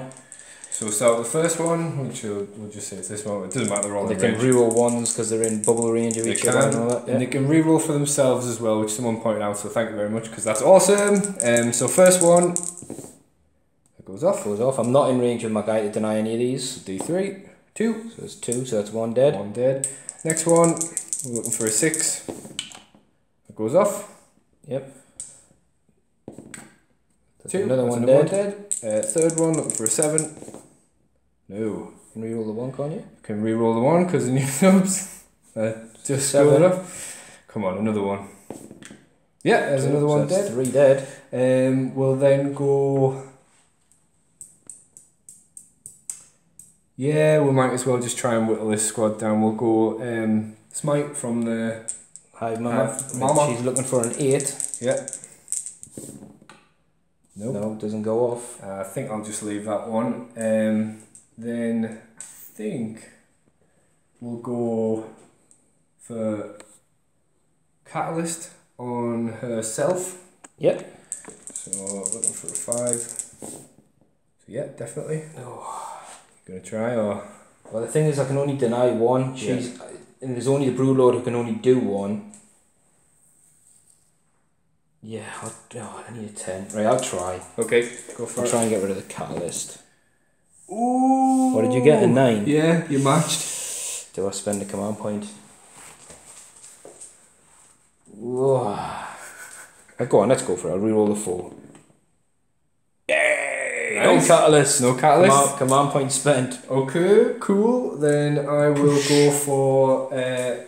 So we'll start with the first one, which we'll just say it's this one. It doesn't matter, they're all They in can range. reroll ones because they're in bubble range of each other and all that. And they can reroll for themselves as well, which someone pointed out, so thank you very much, because that's awesome. So first one, it goes off. Goes off. I'm not in range of my guy to deny any of these. D3, 2. So it's 2, so that's 1 dead. 1 dead. Next one, we're looking for a 6. It goes off. Yep. That's 2. another That's one another dead. Third one, looking for a 7. No. You can reroll the 1, can't you? Can reroll the 1 because the new subs. Just 7. screwed up. Come on, another one. Yeah, there's another one that's dead. 3 dead. We'll then go. Yeah, we might as well just try and whittle this squad down. We'll go Smite from the Hive Mama. Mama. She's looking for an 8. Yeah. Nope. No, it doesn't go off. I think I'll just leave that one. Then I think we'll go for Catalyst on herself. Yep. So looking for a 5. So yeah, definitely. Oh. Gonna try or? Well, the thing is, I can only deny 1. She's and there's only the Broodlord who can only do 1. Yeah, I need a 10. Right, I'll try. Okay, go for I'll it. try and get rid of the Catalyst. Ooh. What did you get? A 9? Yeah, you matched. Do I spend a command point? Whoa. Go on, let's go for it. I'll reroll the 4. Yay! Nice. No Catalyst. No Catalyst. Command point spent. Okay, cool. Then I will go for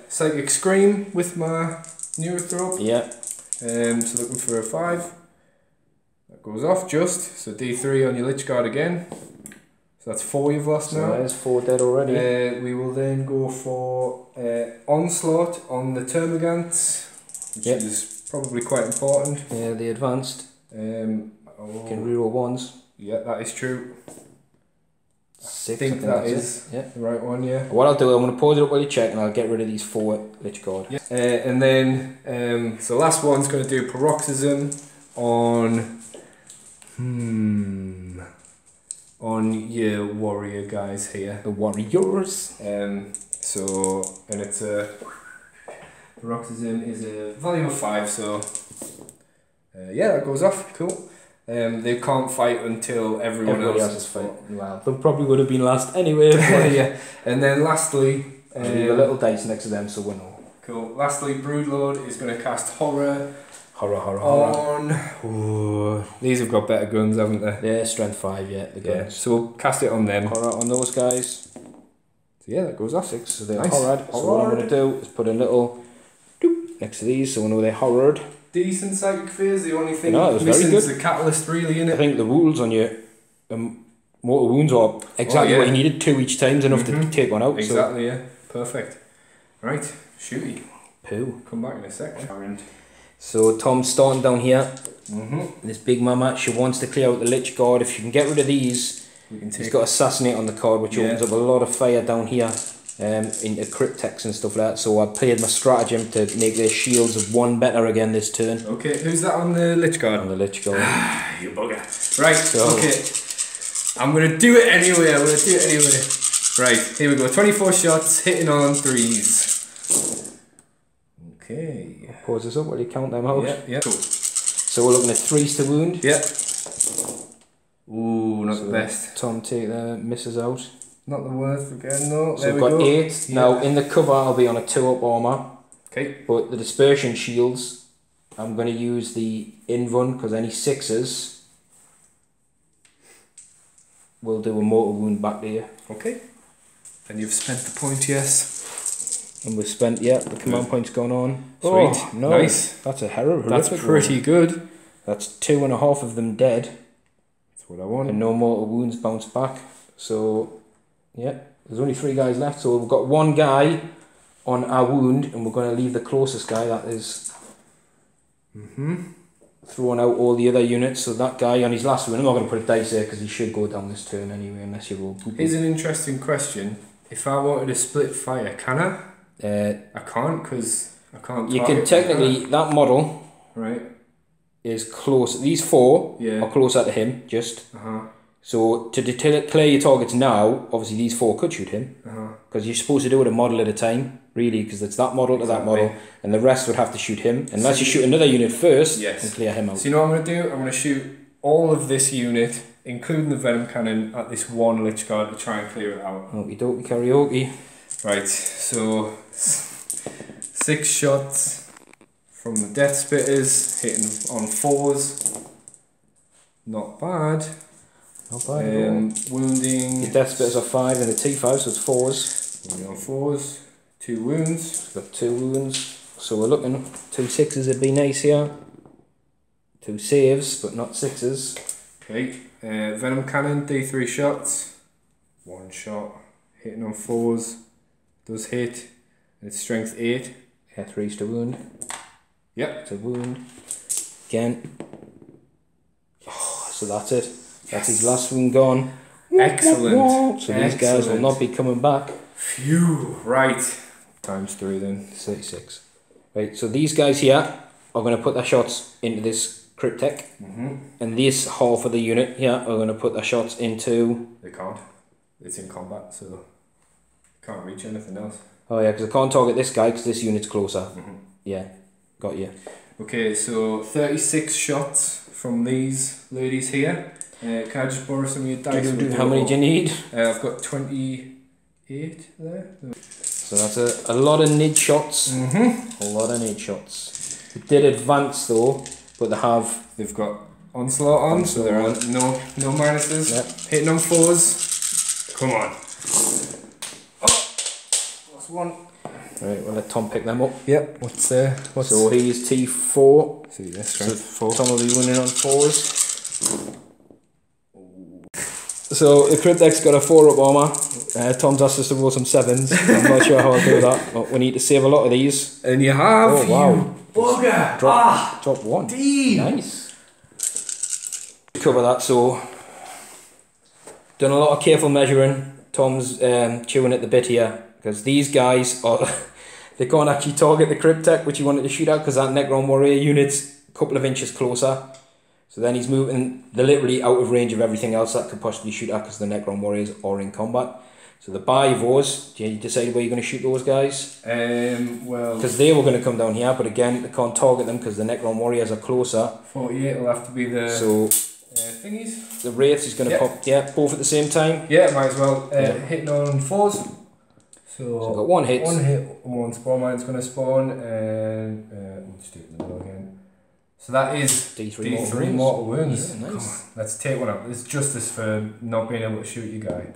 Psychic Scream with my Neurothrope. Yeah. So looking for a 5. That goes off just. So D3 on your Lich Guard again. So that's 4 you've lost So now. there's 4 dead already. We will then go for Onslaught on the Termagants, which is probably quite important. Yeah, the advanced. Can reroll 1s. Yeah, that is true. 6. I think that that's is it. the right one, yeah. What I'll do, I'm going to pause it up while you check and I'll get rid of these 4 Lich Guard. Yeah. And then, so last one's going to do Paroxysm on your warrior guys here. The Warriors. And it's a Paroxysm is a value of 5, so yeah, that goes off, cool. They can't fight until everyone else is fighting. Well, they probably would have been last anyway. Yeah. And then lastly, leave a little dice next to them so we know. Cool. Lastly, Broodlord is going to cast Horror. Horror. On. Oh, these have got better guns, haven't they? Yeah, strength 5. Yeah, the guns. Yeah. So we'll cast it on them. Horror on those guys. So yeah, that goes off 6. So they're horrored. So what I'm going to do is put a little doop next to these so we know they're horrored. Decent psychic phase. The only thing missing is the catalyst, really, innit? I think the rules on your mortal wounds are exactly what you needed. 2 each time's enough to take one out. Exactly, yeah. Perfect. Right, shooty. Poo. Come back in a second. So Tom's starting down here. This big mama, she wants to clear out the Lich Guard. If you can get rid of these, he's got Assassinate on the card, which opens up a lot of fire down here. Into Cryptex and stuff like that, so I played my stratagem to make their shields of 1 better again this turn. Okay, who's that on the Lich Guard? On the Lich Guard. You bugger. Right, so, okay. I'm going to do it anyway, Right, here we go. 24 shots, hitting on 3s. Okay. Pause this up while you count them out. Yeah. Cool. So we're looking at 3s to wound. Yeah. Ooh, not the best. Tom take the misses out. Not the worst again, no. So we've got 8. Yeah. Now in the cover I'll be on a 2-up armour. Okay. But the dispersion shields, I'm going to use the Invuln because any 6s will do a mortal wound back to you. Okay. And you've spent the point, yes. And we've spent, the command point's gone on. Sweet. Oh, no. Nice. That's a horrific. That's pretty good. That's 2.5 of them dead. That's what I want. And no mortal wounds bounce back. So... yeah, there's only 3 guys left, so we've got 1 guy on our wound, and we're going to leave the closest guy, that is throwing out all the other units. So that guy on his last wound, I'm not going to put a dice there because he should go down this turn anyway, unless you roll. Here's an interesting question. If I wanted to split fire, can I? I can't because I can't. You can technically, that model is close. These 4 are closer to him, just. So to declare your targets now, obviously these 4 could shoot him, because you're supposed to do it a model at a time, really, because it's that model to that model, and the rest would have to shoot him, unless you shoot another unit first and clear him out. So you know what I'm going to do? I'm going to shoot all of this unit, including the Venom Cannon, at this 1 Lich Guard to try and clear it out. Okie dokie karaoke. Right, so 6 shots from the Death Spitters, hitting on 4s. Not bad. Not bad at all. Wounding. The Death Spitters are 5 and the T5, so it's 4s. Wounding on 4s. 2 wounds. We've got 2 wounds. So we're looking. 2 6s would be nice here. 2 saves, but not 6s. Okay. Venom Cannon, D3 shots. 1 shot. Hitting on 4s. Does hit. And it's strength 8. Yeah, 3s to wound. Yep. To wound. Again. Oh, so that's it. That's his last one gone. Excellent. So these guys will not be coming back. Phew. Right. Times 3 then. 36. Right, so these guys here are going to put their shots into this Cryptech. And this half of the unit here are going to put their shots into... They can't. It's in combat, so... can't reach anything else. Oh yeah, because I can't target this guy because this unit's closer. Yeah, got you. Okay, so 36 shots from these ladies here. Can I just borrow some of your dice? How many do you need? I've got 28 there. So that's a lot of nid shots. A lot of nid shots. They did advance though, but they've got onslaught on, so there are no minuses. Yep. Hitting on 4s. Come on. Oh, that's 1. Right, we'll let Tom pick them up. Yep. What's so he's T4. See this, right? So Tom will be winning on 4s. So the Cryptech's got a 4-up armour. Tom's asked us to roll some 7s. I'm not sure how I'll do that, but we need to save a lot of these. And you have. Oh wow! Bugger! Drop 1. Nice. Cover that. So done a lot of careful measuring. Tom's chewing at the bit here because these guys are. They can't actually target the Cryptech which he wanted to shoot at because that Necron warrior unit's a couple of inches closer. So then he's moving, they're literally out of range of everything else that could possibly shoot at because the Necron warriors are in combat. So the Bivors, do you decide where you're going to shoot those guys? Well... because they were going to come down here, but again, they can't target them because the Necron warriors are closer. 48 will have to be the... So thingies. The Wraiths is going to pop, both at the same time. Yeah, might as well. Hitting on 4s. So I've got one hit. One hit, one spawn mine's going to spawn, and we'll just do it in the middle again. So that is D3 mortal wounds. Yeah, nice. Come on, let's take one up. It's justice for not being able to shoot you guy.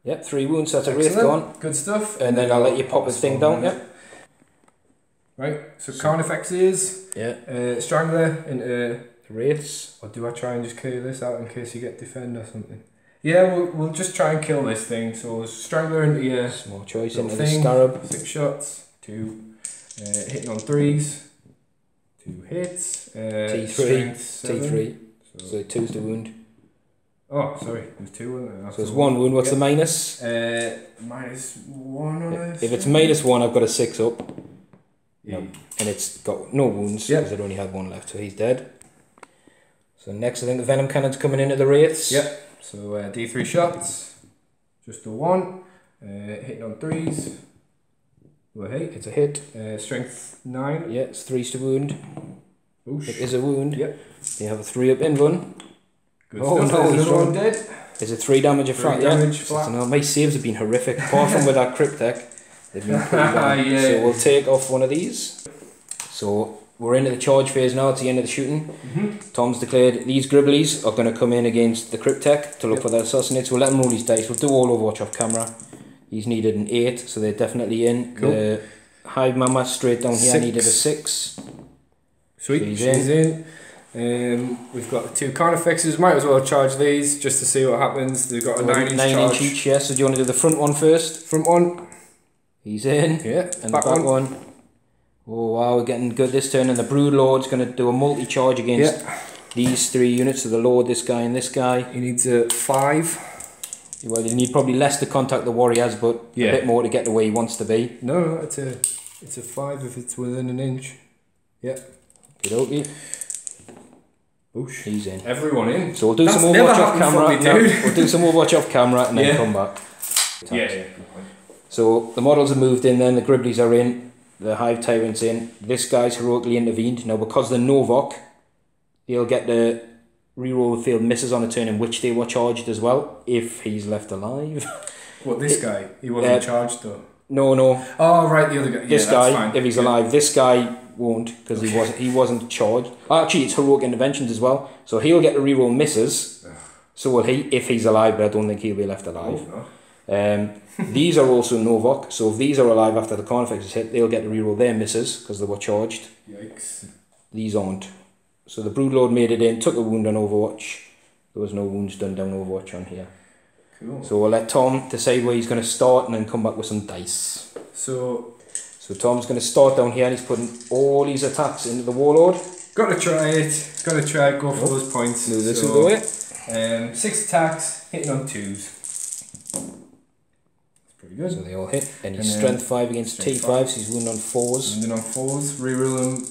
Yep, 3 wounds, that's a Wraith gone. Good stuff. And then I'll let you pop his thing down, Right, so Carnifex is Strangler into Wraiths. Or do I try and just clear this out in case you get defend or something? Yeah, we'll just try and kill this thing. So Strangler into your small choice into the Scarab. 6 shots, 2 hitting on 3s, 2 hits. T3, T3. So 2's the wound. Oh, sorry, there's 2 wasn't there? So there's 1 wound. What's the minus? -1 on it. If it's -1, I've got a 6 up. Yeah. And it's got no wounds because it only had 1 left, so he's dead. So next, I think the Venom Cannon's coming into the Wraiths. Yep. So D3 shots, just the 1, hitting on 3s. Well, hey, it's a hit. Strength 9. Yeah, it's 3's to wound. Oosh. It is a wound. Yep. You have a 3 up invuln. Good stuff. No, he's wrong. Dead. Is it 3 damage flat? Damage flat. No, my saves have been horrific. Apart from with that Cryptek, they've been pretty bad. So we'll take off one of these. So we're into the charge phase now. It's the end of the shooting. Tom's declared these Gribblies are going to come in against the Cryptek to look for their assassinates. We'll let him roll his dice. We'll do all Overwatch off camera. He's needed an 8, so they're definitely in. Cool. The Hive Mama straight down here needed a 6. Sweet, she's in. We've got the 2 Carnifexes. Might as well charge these just to see what happens. They've got a 9-inch each, yeah. So do you want to do the front one first? Front one. He's in. Yeah. And the back one. Oh wow, we're getting good this turn. And the Brood Lord's going to do a multi-charge against these 3 units. So the Lord, this guy, and this guy. He needs a 5. Well, you need probably less to contact the warriors, but a bit more to get to where he wants to be. No, it's a 5 if it's within an inch. Yeah. Good okay. Boosh. He's in. Everyone in. So we'll do some Overwatch off camera. We'll do some Overwatch off camera and then come back. Yeah. So the models have moved in then, the Gribblies are in, the Hive Tyrant's in. This guy's heroically intervened. Now because they're Novok, he'll get the reroll the field misses on a turn in which they were charged as well, if he's left alive. What, this guy? He wasn't charged though? No. Oh right, the other guy. This guy, if he's alive, this guy won't because he wasn't charged. Actually, it's heroic interventions as well, so he'll get the reroll misses. So will he if he's alive, but I don't think he'll be left alive. These are also Novok, so if these are alive after the Carnifex is hit, they'll get to reroll their misses because they were charged. Yikes. These aren't. So the Broodlord made it in, took a wound on Overwatch. There was no wounds done down Overwatch on here. Cool. So we'll let Tom decide where he's going to start and then come back with some dice. So Tom's going to start down here and he's putting all his attacks into the Warlord. Gotta try it. Go for those points. No, this will do it. 6 attacks, hitting on 2s. Pretty good. So they all hit. And he's strength 5 against T5, so he's wounded on 4s. Wounded on 4s.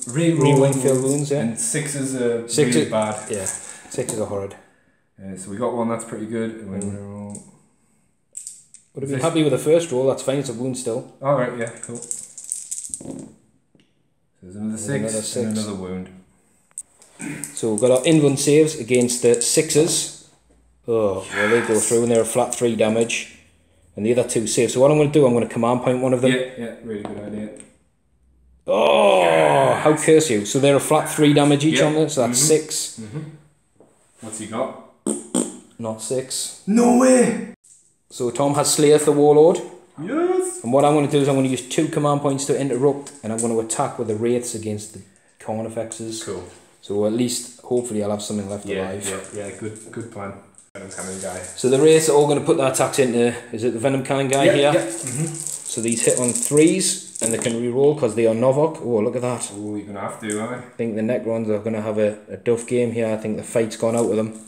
Rerolling field wounds, yeah. And 6s are really bad. Yeah, 6s are horrid. So we got one that's pretty good. And when reroll. Would have been happy with the first roll, that's fine, it's a wound still. Alright, yeah, cool. So there's another 6 and another wound. So we've got our invuln saves against the 6s. Oh, well they go through and they're a flat 3 damage. And the other 2 saves. So what I'm going to do, I'm going to command point one of them. Yeah, really good idea. Oh, yes. How curse you. So they're a flat 3 damage each on this, so that's 6. What's he got? Not 6. No way! So Tom has Slayeth the Warlord. Yes! And what I'm going to do is I'm going to use 2 command points to interrupt, and I'm going to attack with the Wraiths against the Carnifexes. Cool. So at least, hopefully I'll have something left alive. Yeah, good plan. Venom Cannon guy. So the Wraiths are all going to put their attacks into, is it the Venom Cannon guy here? Yeah. So these hit on 3s, and they can reroll because they are Novok. Oh, look at that. Oh, you're going to have to, aren't I think the Necrons are going to have a duff game here. I think the fight's gone out with them.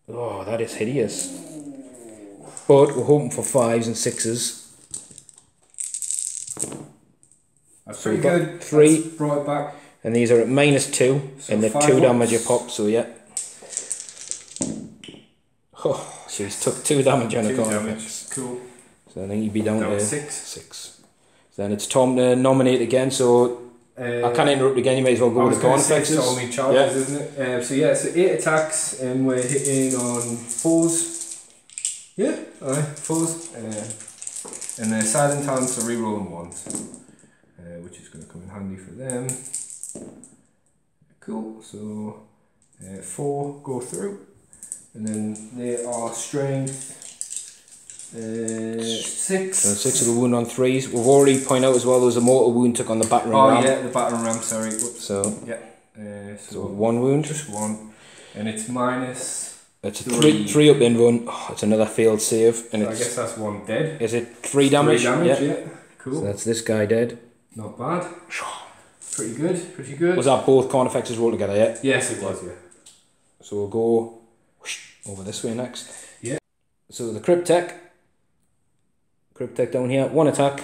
Oh, that is hideous. But we're hoping for 5s and 6s. That's pretty good. 3. That's brought it back. And these are at -2, so and they're 2 damage a pop, so yeah. Oh, so he's took 2 damage on a Carnifex. Cool. So I think he'd be down to 6. 6. So then it's Tom to nominate again, so I can't interrupt again, you may as well go with the corn effects. It's only charges, isn't it? So 8 attacks, and we're hitting on 4s. Yeah, alright, 4s. And they're silent talents, so rerolling 1s. Which is going to come in handy for them. Cool, so 4 go through. And then they are strength 6. So 6 of the wound on 3s. We've already pointed out as well there was a mortal wound took on the battering ram. Oh yeah, the battering ram, sorry. Whoops. So, yeah. So 1 wound. Just 1. And it's minus... It's a 3 up in run. Oh, it's another failed save. And so I guess that's 1 dead. Is it 3 damage? 3 damage, yeah. Cool. So that's this guy dead. Not bad. Pretty good, pretty good. Was that both corn effects rolled together, yeah? Yes, it was, yeah. So we'll go over this way next. Yeah. So the Cryptek down here, 1 attack.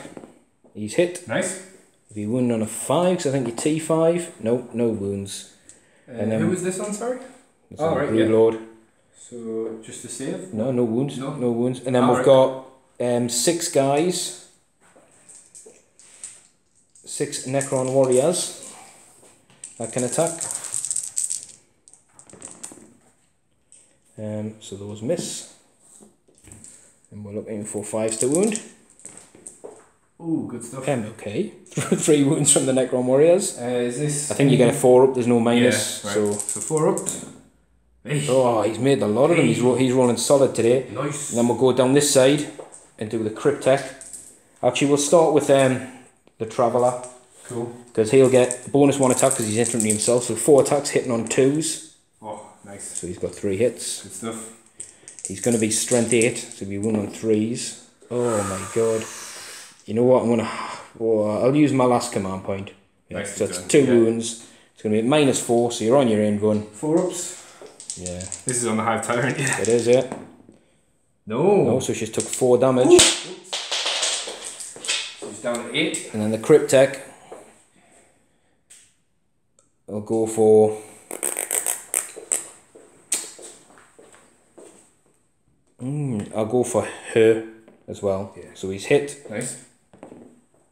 He's hit. Nice. If he wound on a 5, because I think you T5. No wounds. And then, who was this on, sorry? Oh, right, yeah. Lord. So just a save? No wounds. No wounds. And then we've got 6 guys. 6 Necron warriors that can attack. So those miss. And we're looking for 5s to wound. Ooh, good stuff. Okay. 3 wounds from the Necron warriors. Is this? I think you get a 4 up, there's no minus. Yeah, right. So 4 up. Hey. Oh, he's made a lot of them. He's rolling solid today. Nice. And then we'll go down this side and do the Cryptek. Actually, we'll start with the Traveller. Cool. Because he'll get bonus 1 attack because he's infantry himself. So 4 attacks hitting on 2s. Oh, nice. So he's got 3 hits. Good stuff. He's going to be strength 8, so he'll be 1 on 3s. Oh my god. You know what? I'll use my last command point. Yeah, nice. So it's 2 wounds. It's going to be at -4, so you're on your end run. 4 ups. Yeah. This is on the Hive Tyrant. Yeah. It is, yeah. No, so she's took 4 damage. Ooh. She's down to 8. And then the Cryptek. I'll go for... I'll go for her as well. Yeah. So he's hit. Nice.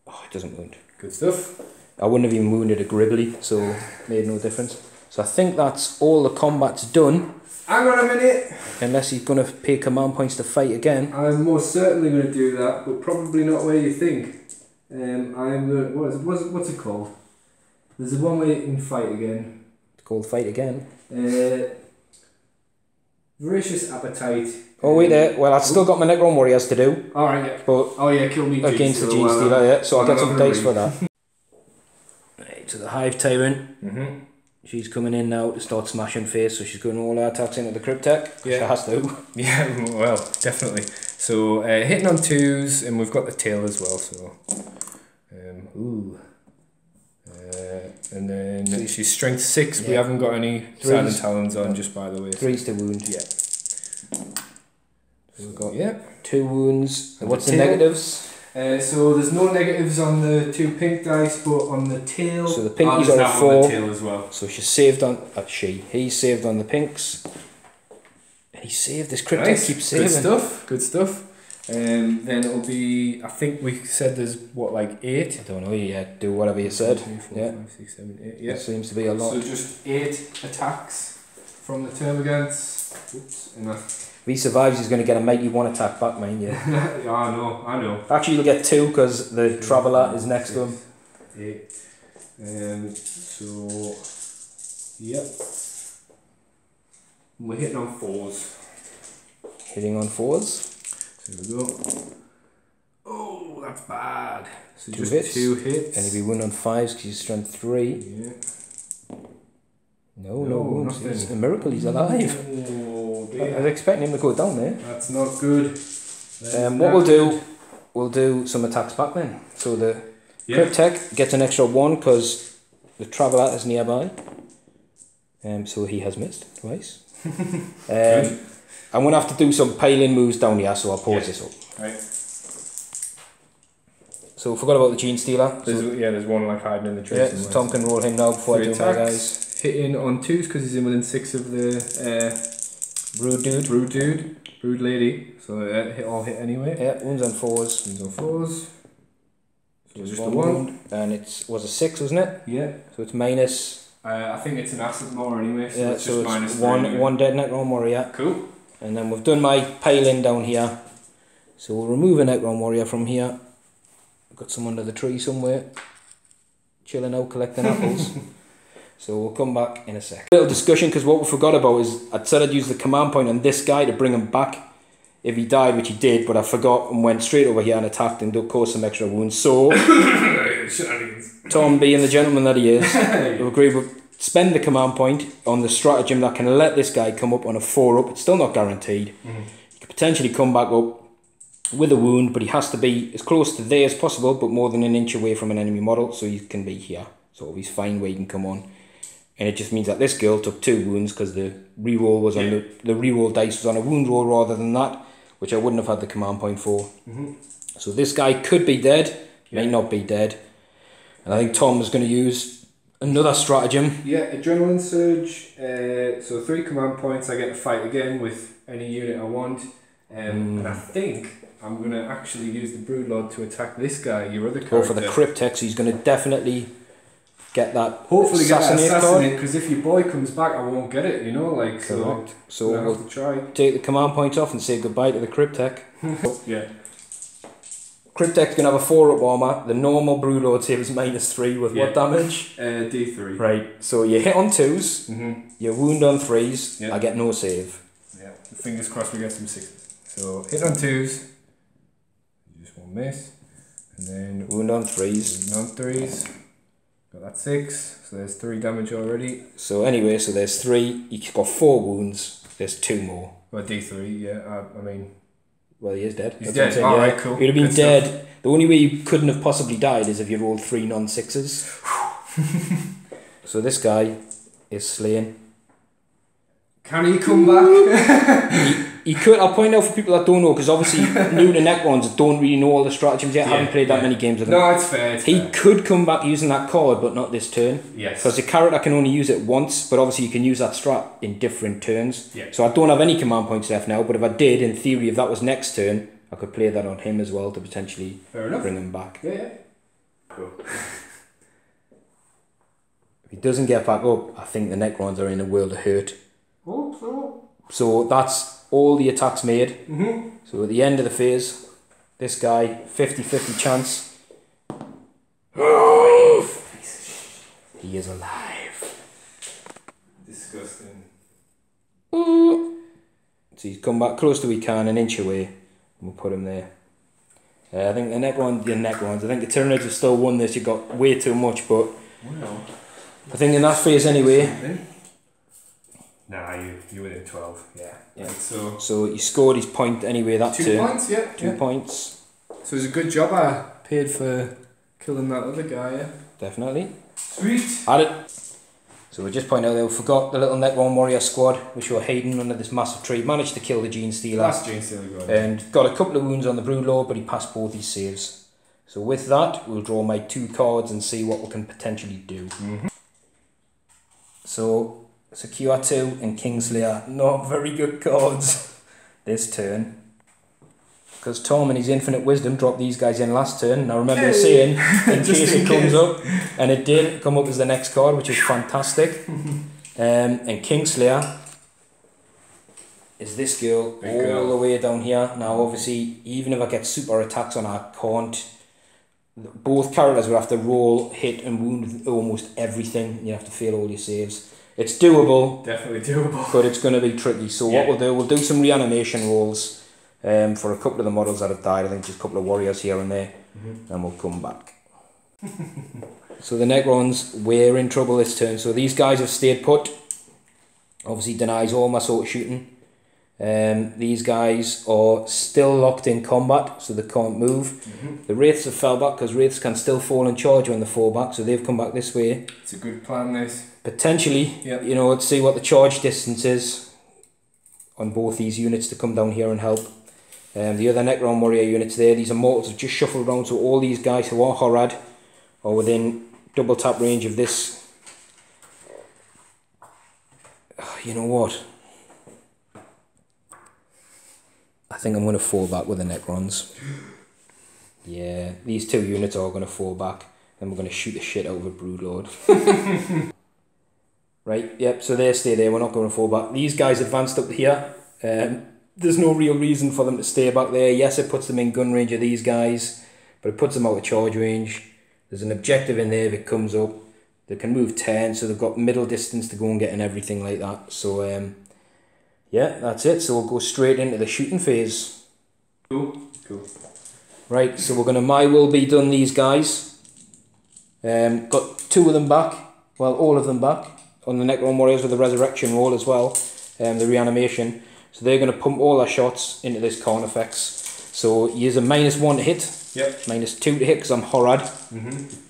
Oh, it doesn't wound. Good stuff. I wouldn't have even wounded a Gribbly, so made no difference. So I think that's all the combat's done. Hang on a minute. Unless he's going to pay command points to fight again. I'm most certainly going to do that, but probably not where you think. I'm going to... What's it called? There's a one where you can fight again. It's called fight again. Voracious Appetite. Oh wait there, well I've still got my Necron warriors to do. Alright, yeah. But kill me against the Gene Stealer, yeah. So I'll get some dice for that. Right, so the Hive Tyrant. She's coming in now to start smashing face, so she's going all her attacks into the Cryptek. Yeah. She has to. Yeah, well, definitely. So hitting on 2s, and we've got the tail as well, so... and then she's strength 6, we haven't got any silent talons on, just by the way. 3s to wound. Yeah. So we've got 2 wounds. And what's the tail. negatives? So there's no negatives on the 2 pink dice, but on the tail... So the pinkies are a 4. On the tail as well. So she's saved on... He's saved on the pinks. He saved, this Cryptek Nice. keeps saving. Good stuff. Then it'll be, I think we said there's what, like 8? I don't know, yeah, do whatever you said. 2, 4, yeah. 5, 6, 7, 8. Yeah. It seems to be a lot. So just 8 attacks from the termagants. Oops. If he survives, he's going to get a mighty 1 attack back, mind you. Yeah, I know. Actually, you'll get 2 because the Traveller is next to him. 8. So, yep. We're hitting on 4s. Hitting on 4s. There we go. Oh, that's bad. So 2 just hits. 2 hits. And he'll be 1 on 5s because he's strength 3. Yeah. No wounds. Nothing. It's a miracle he's alive. Oh, I was expecting him to go down there. That's not good. What we'll do some attacks back then. So the Cryptek gets an extra 1 because the Traveller is nearby. So he has missed twice. I'm going to have to do some piling moves down here, so I'll pause this up. Right. So forgot about the Gene Stealer. There's one like hiding in the trees. Yeah, so Tom can roll him now before I do my guys. Hitting on 2s because he's in within 6 of the Rude Rude lady. So all hit anyway. Yeah, 1s on 4s. 1s on 4s. So So just the one. wound, and it was a 6, wasn't it? Yeah. So it's minus. I think it's an acid more anyway, so Yeah, it's so just it's minus 3 one anyway. one dead Necron warrior. Cool. And then we've done my piling down here. So we'll remove a Necron warrior from here. Got some under the tree somewhere, chilling out collecting apples. So we'll come back in a sec. Little discussion, because what we forgot about is I'd said I'd use the command point on this guy to bring him back if he died, which he did, but I forgot and went straight over here and attacked and caused some extra wounds. So Tom, being the gentleman that he is, we agreed we'll spend the command point on the stratagem that can let this guy come up on a 4-up. It's still not guaranteed. He could potentially come back up with a wound, but he has to be as close to there as possible, but more than an inch away from an enemy model, so he can be here. So he's fine where he can come on. And it just means that this girl took 2 wounds because the reroll was on the reroll dice was on a wound roll rather than that, which I wouldn't have had the command point for. So this guy could be dead, may not be dead. And I think Tom is going to use another stratagem. Yeah, Adrenaline Surge. So 3 command points. I get to fight again with any unit I want. And I think I'm going to actually use the Broodlord to attack this guy, your other character. Go for the Cryptek, so he's going to definitely get that. Hopefully get that Assassinate, because if your boy comes back, I won't get it, you know, like, correct. So we'll have to try. Take the command points off and say goodbye to the Cryptek. Yeah. Cryptek's going to have a 4-up armor. The normal Broodlord save is -3 with what damage? D3. Right, so you hit on 2s, you wound on 3s, Yeah. I get no save. Yeah, fingers crossed we get some 6s. So hit on 2s, you just won't miss, and then Wound on 3s. wound on 3s, got that 6, so there's 3 damage already. So anyway, so there's 3, you've got 4 wounds, there's 2 more. Well, D3, yeah, I mean... Well, he is dead. He's That's dead, what I'm saying, alright, cool. He'd have been Good dead. stuff. The only way you couldn't have possibly died is if you rolled 3 non-6s. So this guy is slain. Can he come back? He could. I'll point out for people that don't know, because obviously new to Necrons don't really know all the stratagems yet. Haven't played that many games with them. No, it's fair. He could come back using that card, but not this turn. Yes. Because the character can only use it once, but obviously you can use that strat in different turns. Yeah. So I don't have any command points left now, but if I did, in theory, if that was next turn, I could play that on him as well to potentially bring him back. Yeah, yeah. Cool. If he doesn't get back up, I think the Necrons are in a world of hurt. Hope so. So that's all the attacks made. So at the end of the phase, this guy, 50-50 chance. He is alive. Disgusting. So he's come back close to we can, an inch away, and we'll put him there. I think the Necrons, I think the Tyranids have still won this. You got way too much, but Wow. I think in that phase anyway. Nah, you win in 12. Yeah. Right, So he scored his point anyway that 2 turn. points, yeah. 2 points. So it was a good job I paid for killing that other guy, yeah. Definitely. Sweet. Had it. So we just point out there, we forgot the little Necron warrior squad, which were hidden under this massive tree. Managed to kill the Gene Stealer. Last Gene Stealer guy. And got a couple of wounds on the Broodlord, but he passed both his saves. So with that, we'll draw my 2 cards and see what we can potentially do. So QR2 and Kingslayer, not very good cards this turn. Because Tom and his infinite wisdom dropped these guys in last turn, and I remember saying, in case it comes up, and it did come up as the next card, which is fantastic. And Kingslayer is this girl all the way down here. Now obviously, even if I get super attacks on her, I can't. Both characters will have to roll, hit and wound with almost everything. You have to fail all your saves. It's doable. Definitely doable. But it's going to be tricky. So what we'll do some reanimation rolls for a couple of the models that have died. I think just a couple of warriors here and there. And we'll come back. So the Necrons were in trouble this turn. So these guys have stayed put. Obviously denies all my sort of shooting. These guys are still locked in combat, so they can't move. The Wraiths have fell back because Wraiths can still fall and charge when they fall back, so they've come back this way. It's a good plan, this. Potentially, you know, let's see what the charge distance is on both these units to come down here and help. The other Necron warrior units there, these Immortals have just shuffled around, so all these guys who are Horad are within double tap range of this. You know what? I think I'm going to fall back with the Necrons. Yeah, these 2 units are going to fall back. Then we're going to shoot the shit out of a Broodlord. Right, yep, so they stay there. We're not going to fall back. These guys advanced up here. There's no real reason for them to stay back there. Yes, it puts them in gun range of these guys, but it puts them out of charge range. There's an objective in there if it comes up. They can move 10, so they've got middle distance to go and get and everything like that. So, yeah, that's it. So we'll go straight into the shooting phase. Cool. Right, so we're going to My Will Be Done these guys. Got 2 of them back. Well, all of them back. On the Necron Warriors with the Resurrection roll as well. The reanimation. So they're going to pump all their shots into this Carnifex. So use a -1 to hit. Yep. -2 to hit because I'm Horrad.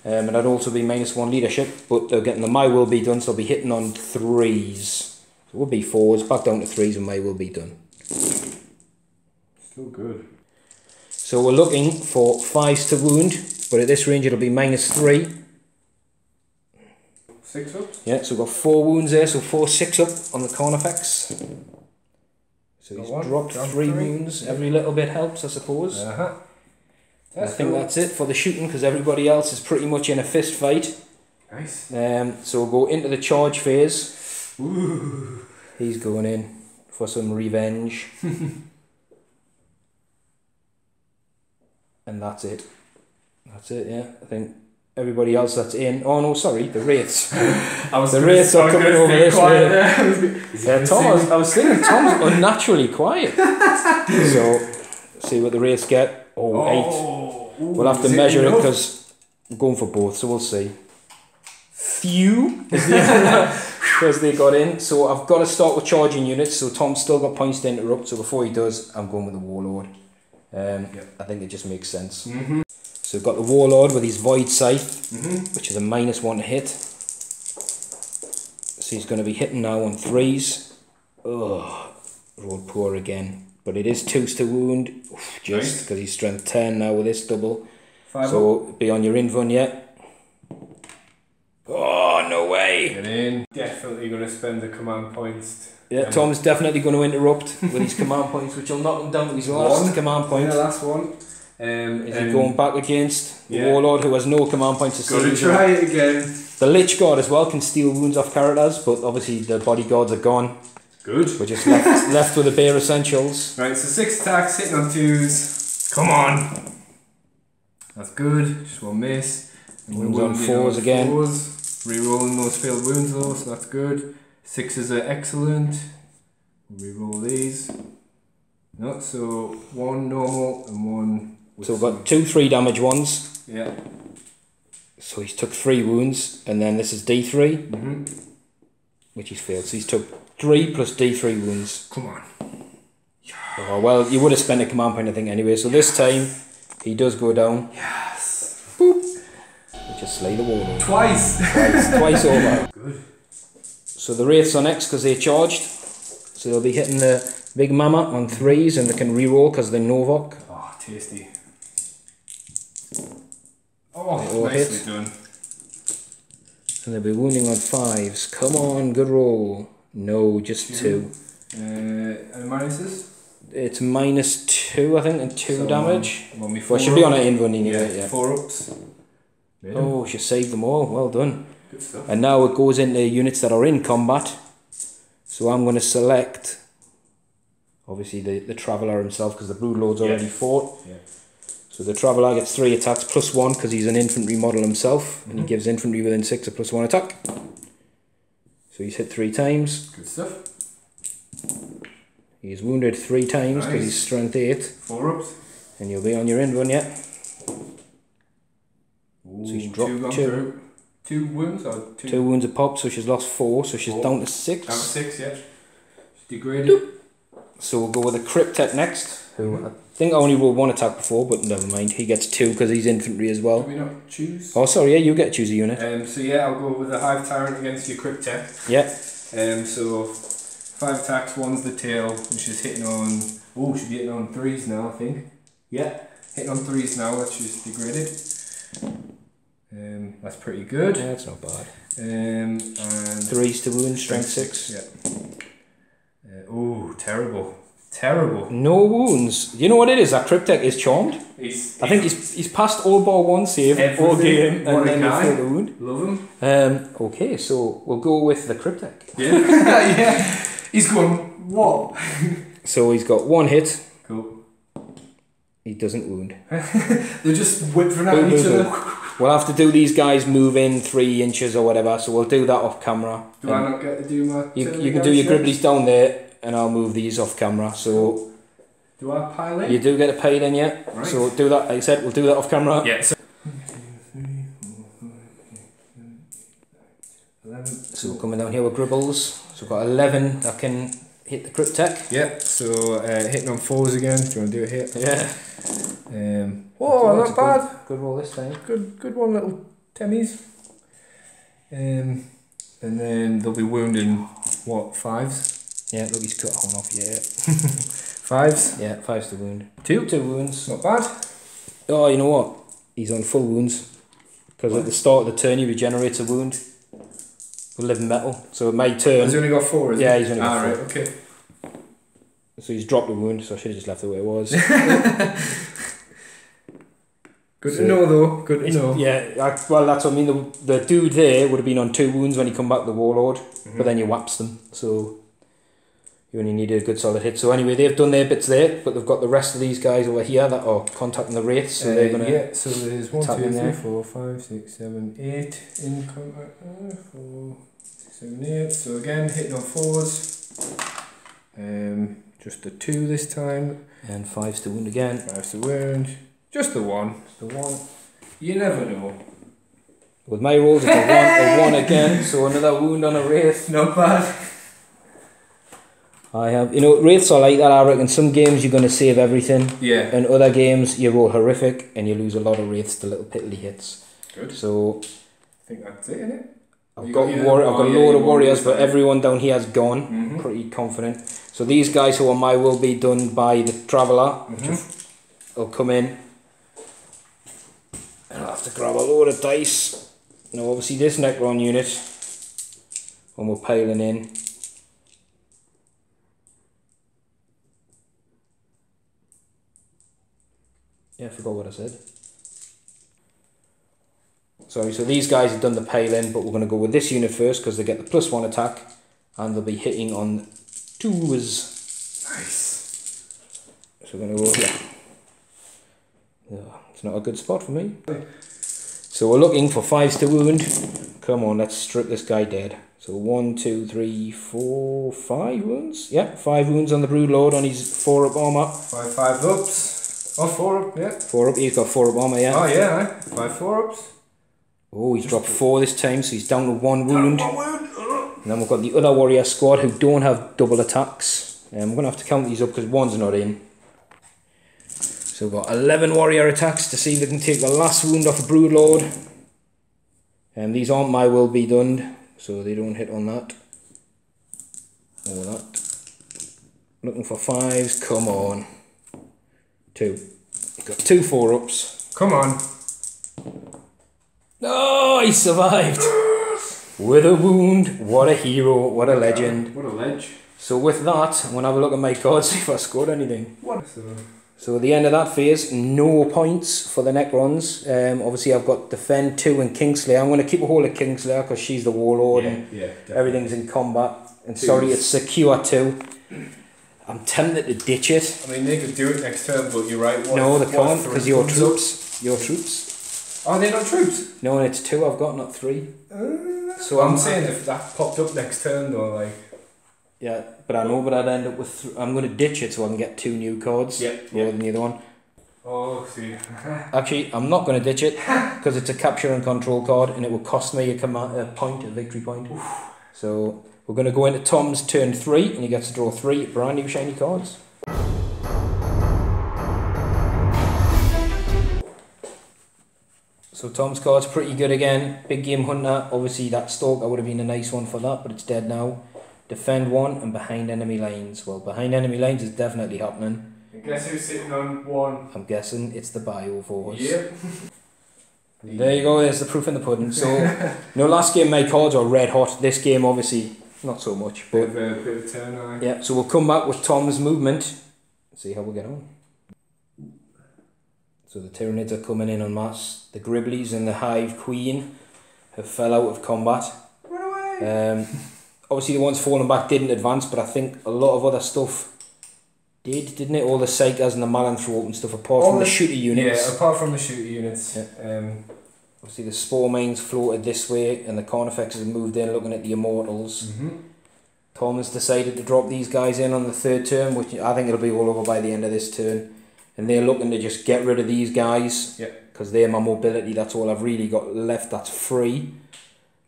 And I'd also be -1 leadership. But they're getting the My Will Be Done, so they'll be hitting on 3s. So it would be 4s, back down to 3s and My Will Be Done. Still good. So we're looking for 5s to wound, but at this range it'll be -3. 6 up? Yeah, so we've got 4 wounds there, so 4 6 up on the Carnifex. So he's dropped 3 wounds. Every little bit helps, I suppose. I think that's it for the shooting because everybody else is pretty much in a fist fight. Nice. So we'll go into the charge phase. Ooh. He's going in for some revenge. And that's it. That's it, yeah. I think everybody else that's in. Oh no, sorry, the Wraiths. The Wraiths are coming over this way. Yeah, Tom, I was thinking Tom's unnaturally quiet. So, see what the Wraiths get. Oh, 8. We'll have to measure it because I'm going for both, so we'll see. Few because they got in. So I've got to start with charging units. So Tom's still got points to interrupt. So before he does, I'm going with the Warlord. I think it just makes sense. So we've got the Warlord with his Void Scythe, which is a -1 to hit. So he's going to be hitting now on 3s. Ugh, rolled poor again. But it is 2s to wound, just because he's strength 10 now with this double. 5 so be on your invuln yet. Oh, no way! Get in. Definitely going to spend the command points. Yeah, Tom's definitely going to interrupt with his command points, which will knock him down to his last command point. Yeah, last one. Is he going back against the Warlord who has no command points to steal? Got to try it again. The Lich Guard as well can steal wounds off characters, but obviously the bodyguards are gone. Good. We're just left with the bare essentials. Right, so 6 attacks, hitting on 2s. Come on. That's good. Just 1 miss. Wounds on 4s again. 4s. Rerolling those failed wounds though, so that's good. 6s are excellent. Reroll these. No, so 1 normal and 1. So we've got 2 3 damage ones. Yeah. So he's took 3 wounds, and then this is D3, which he's failed. So he's took 3 plus D3 wounds. Come on. Oh, well, you would have spent a command point, I think, anyway. So this time, he does go down. Yes. Boop. We just slay the Warlord. Twice. Twice over. Good. So the Wraiths are next because they charged. So they'll be hitting the Big Mama on 3s, and they can reroll because they're Novok. Oh, tasty. Oh, nicely done. And they'll be wounding on 5s. Come on, good roll. No, just 2. And minuses? It's -2, I think, and 2 So, damage. well, Well, it should be on an invuln anyway, yeah. 4 ups. Oh, she saved them all. Well done. Good stuff. And now it goes into units that are in combat. So I'm going to select, obviously, the Traveller himself, because the Broodlord's already fought. Yeah. So the Traveller gets 3 attacks plus 1 because he's an infantry model himself, and he gives infantry within 6 a +1 attack. So he's hit 3 times. Good stuff. He's wounded 3 times because he's strength 8. 4 ups. And you'll be on your invuln yet. Ooh, So he's dropped 2. 2 wounds or 2? 2 wounds a pop, so she's lost 4, so she's down to 6. Down to 6, yeah. She's degraded. So we'll go with the Cryptek next, who I think I only rolled 1 attack before, but never mind. He gets 2 because he's infantry as well. Do we not choose? Oh, sorry, yeah, you get to choose a unit. So yeah, I'll go with the Hive Tyrant against your Cryptek. Yeah. So 5 attacks, 1's the tail, which is hitting on. Oh, should be hitting on 3s now, I think. Yeah, hitting on 3s now, which is degraded. That's pretty good. Yeah, that's not bad. And 3s to wound, strength 6. Yeah. Oh, terrible. Terrible. No wounds. You know what it is? That Cryptek is charmed. I think he's passed all bar one save all game and then you feel the wound. Love him. Okay, so we'll go with the Cryptek. Yeah. Yeah. He's going, what? So he's got 1 hit. Cool. He doesn't wound. They're just whipping at each other. We'll have to do these guys move in 3 inches or whatever, so we'll do that off camera. Do I not get to do my... You can do your gribblies down there and I'll move these off camera. So do I pile in? you do get a pile in, yeah. Right. So do that, like I said, we'll do that off camera. Yeah. So coming down here with gribbles. So we've got 11 that can hit the Cryptek. Yeah, so hitting on 4s again. Do you want to do it here? Yeah. Oh, not bad. Good roll this time. Good one, little Temmies. And then they'll be wounding, what, 5s? Yeah, look, he's cut one off, yeah. 5s? Yeah, 5's to wound. 2 wounds. Not bad. Oh, you know what? He's on full wounds. Because at the start of the turn he regenerates a wound with living metal. So at my turn... He's only got 4, isn't he? Yeah, he's only got 4. Right, okay. So he's dropped a wound, so I should have just left it where it was. Good to know though, good to know. Yeah, well that's what I mean, the dude there would have been on 2 wounds when he come back, the Warlord, but then you whaps them, so you only needed a good solid hit. So anyway, they've done their bits there, but they've got the rest of these guys over here that are contacting the wraiths, so they're going to... Yeah, so there's 1, 2, 3, 4, 5, 6, 7, 8 in contact, 4, 6, 7, 8, so again, hitting on 4s, just a 2 this time. And 5's to wound again. 5's to wound. Just the 1. The 1. You never know. With my rolls, it's a 1 again, so another wound on a wraith. Not bad. I have, you know, wraiths are like that. I reckon some games you're going to save everything. Yeah. And other games you roll horrific and you lose a lot of wraiths to little piddly hits. Good. So I think that's it, innit? I've got a load of warriors, but everyone down here is gone. Pretty confident. So these guys who are my will be done by the Traveller. Will come in. And I'll have to grab a load of dice. Now obviously this Necron unit, when we're piling in, yeah, I forgot what I said. Sorry, so these guys have done the piling, but we're going to go with this unit first because they get the +1 attack and they'll be hitting on 2s. Nice. So we're going to go here. Yeah, it's not a good spot for me. So we're looking for 5's to wound. Come on, let's strip this guy dead. So 1, 2, 3, 4, 5 wounds. Yeah, 5 wounds on the Broodlord on his 4-up armour. 5 ups. Oh, 4 up, yeah. 4 up, he's got 4-up armour, yeah. Oh yeah, 5 4-ups. Oh, he's dropped 4 this time, so he's down to 1 wound. And then we've got the other warrior squad who don't have double attacks. I'm going to have to count these up because 1's not in. So we've got 11 warrior attacks to see if they can take the last wound off a Broodlord. And these aren't my will be done, so they don't hit on that. Or that. Looking for 5's, come on. 2. Got 2 4-ups. Come on. Oh, he survived! With a wound. What a hero, what a legend. What a ledge. So with that, I'm going to have a look at my cards, see if I scored anything. What? So at the end of that phase, no points for the Necrons. Obviously I've got Defend 2 and Kingslayer. I'm going to keep a hold of Kingslayer because she's the Warlord and everything's in combat. And sorry, it's Secure 2. I'm tempted to ditch it. I mean, they could do it next turn, but you're right. No, they can't because your troops. Your troops. Are they not troops? No, and it's 2 I've got, not 3. So I'm saying if that popped up next turn though, like... Yeah, but I know, but I'd end up with... I'm going to ditch it so I can get 2 new cards rather than the other one. Oh, see. Actually, I'm not going to ditch it because it's a capture and control card and it will cost me a victory point. So we're going to go into Tom's turn 3 and he gets to draw 3 brand new shiny cards. So Tom's card's pretty good again. Big Game Hunter. Obviously that Stalker would have been a nice one for that, but it's dead now. Defend 1 and Behind Enemy Lines. Well, Behind Enemy Lines is definitely happening. And guess who's sitting on 1? I'm guessing it's the Bio Force. Yep. There you go, there's the proof in the pudding. So, last game my cards are red hot. This game obviously not so much. But bit of turn eye. yeah, so we'll come back with Tom's movement, see how we get on. So the Tyranids are coming in en masse. The Gribblies and the Hive Queen have fell out of combat. Run away! Obviously the ones falling back didn't advance, but I think a lot of other stuff didn't it? All the Psychers and the Malanthrope and stuff, apart from the shooter units. Yeah, apart from the shooter units. Yeah. Obviously the Spore Mines floated this way, and the Carnifexes have moved in looking at the Immortals. Tom has decided to drop these guys in on the third turn, which I think it'll be all over by the end of this turn. And they're looking to just get rid of these guys, because they're my mobility. That's all I've really got left that's free.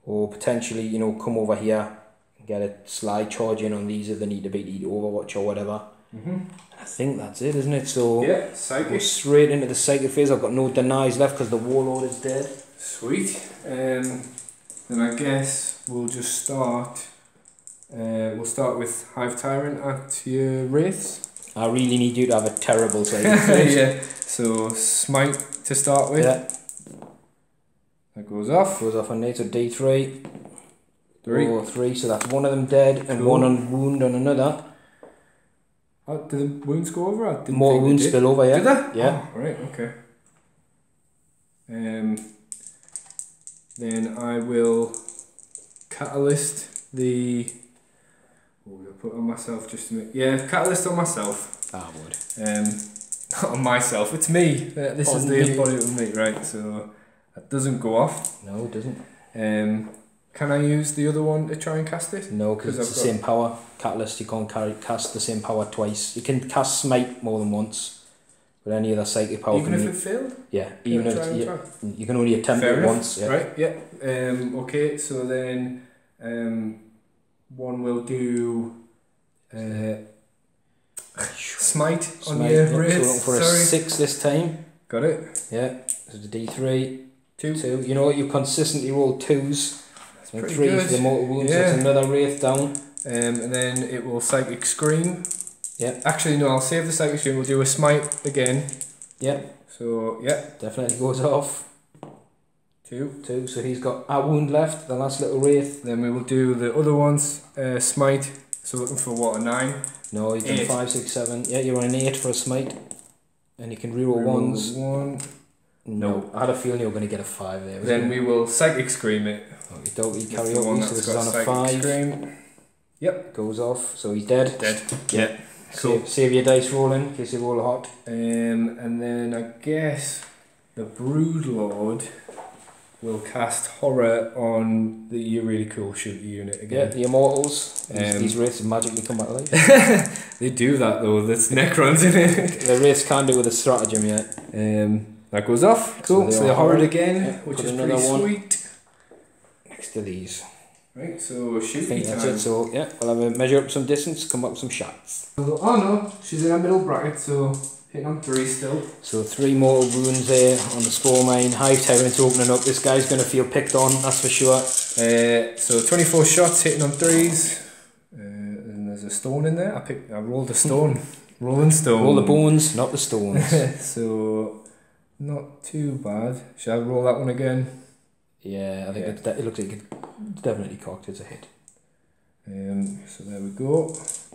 Or potentially, you know, come over here and get a slide charge in on these if they need to beat Overwatch or whatever. I think that's it, isn't it? So yeah, Psychic. Go straight into the Psychic phase. I've got no denies left because the Warlord is dead. Sweet. Then I guess we'll just start. We'll start with Hive Tyrant at your Wraiths. I really need you to have a terrible Psychic phase. Yeah. So Smite to start with. Yeah. That goes off. Goes off on Nate, so D3. 3. 3, so that's one of them dead and one on wound on another. Oh, did the wounds go over? I didn't More think wounds they did. spill over, yeah. Did they? Yeah. Oh, right, okay. Then I will catalyst the. Oh, I'll put on myself just to make. Yeah, catalyst on myself. I would. Not on myself. It's me. This is the embodiment of me, right? So that doesn't go off. No, it doesn't. Can I use the other one to try and cast it? No, because it's the same power. Catalyst, you can't cast the same power twice. You can cast Smite more than once, but any other psychic power even if it failed? Yeah, even if you can only attempt Fair it enough. once. Yeah. Right, yeah. Okay, so then one will do Smite on your Wraiths. So we're looking for a 6 this time. Got it? Yeah, so the D3. 2. 2. You know what, you consistently roll 2s. And pretty 3 good. for the mortal wounds, Yeah. that's another Wraith down. And then it will Psychic Scream. Yeah. Actually, no, I'll save the Psychic Scream. We'll do a Smite again. Yeah. So, yeah. Definitely goes off. 2. So he's got a wound left, the last little Wraith. Then we will do the other ones. Smite. So looking for what, a 9? No, he's done 5, 6, 7. Yeah, you're on an 8 for a Smite. And you can reroll 1s. 1. No, I had a feeling you were going to get a 5 there. Then we will Psychic Scream it. Oh, you don't, you carry the one on, that's so this is got on a Psychic 5. Scream. Yep. Goes off, so he's dead. Dead. Yeah. Cool. Save your dice rolling, in case you roll hot. And then I guess the Broodlord will cast Horror on the really cool shooter unit Yeah, again. the Immortals. These Wraiths magically come back to life. They do that though, there's Necrons in it. The Wraiths can't do with a stratagem yet. That goes off. Cool. So they're Horror again, yeah, which got is another pretty one sweet. next to these. Right, so I shooty think that's time. it. So yeah, we'll have a measure up some distance, come up with some shots. Oh no, she's in her middle bracket, so hitting on 3 still. So 3 mortal wounds there on the Spore Mine. Hive Tyrant's opening up. This guy's going to feel picked on, that's for sure. So 24 shots hitting on 3s. And there's a stone in there. I rolled a stone. Rolling stone. Roll the bones, not the stones. So not too bad. Shall I roll that one again? Yeah, I think it looks like it's definitely cocked. It's a hit. So there we go.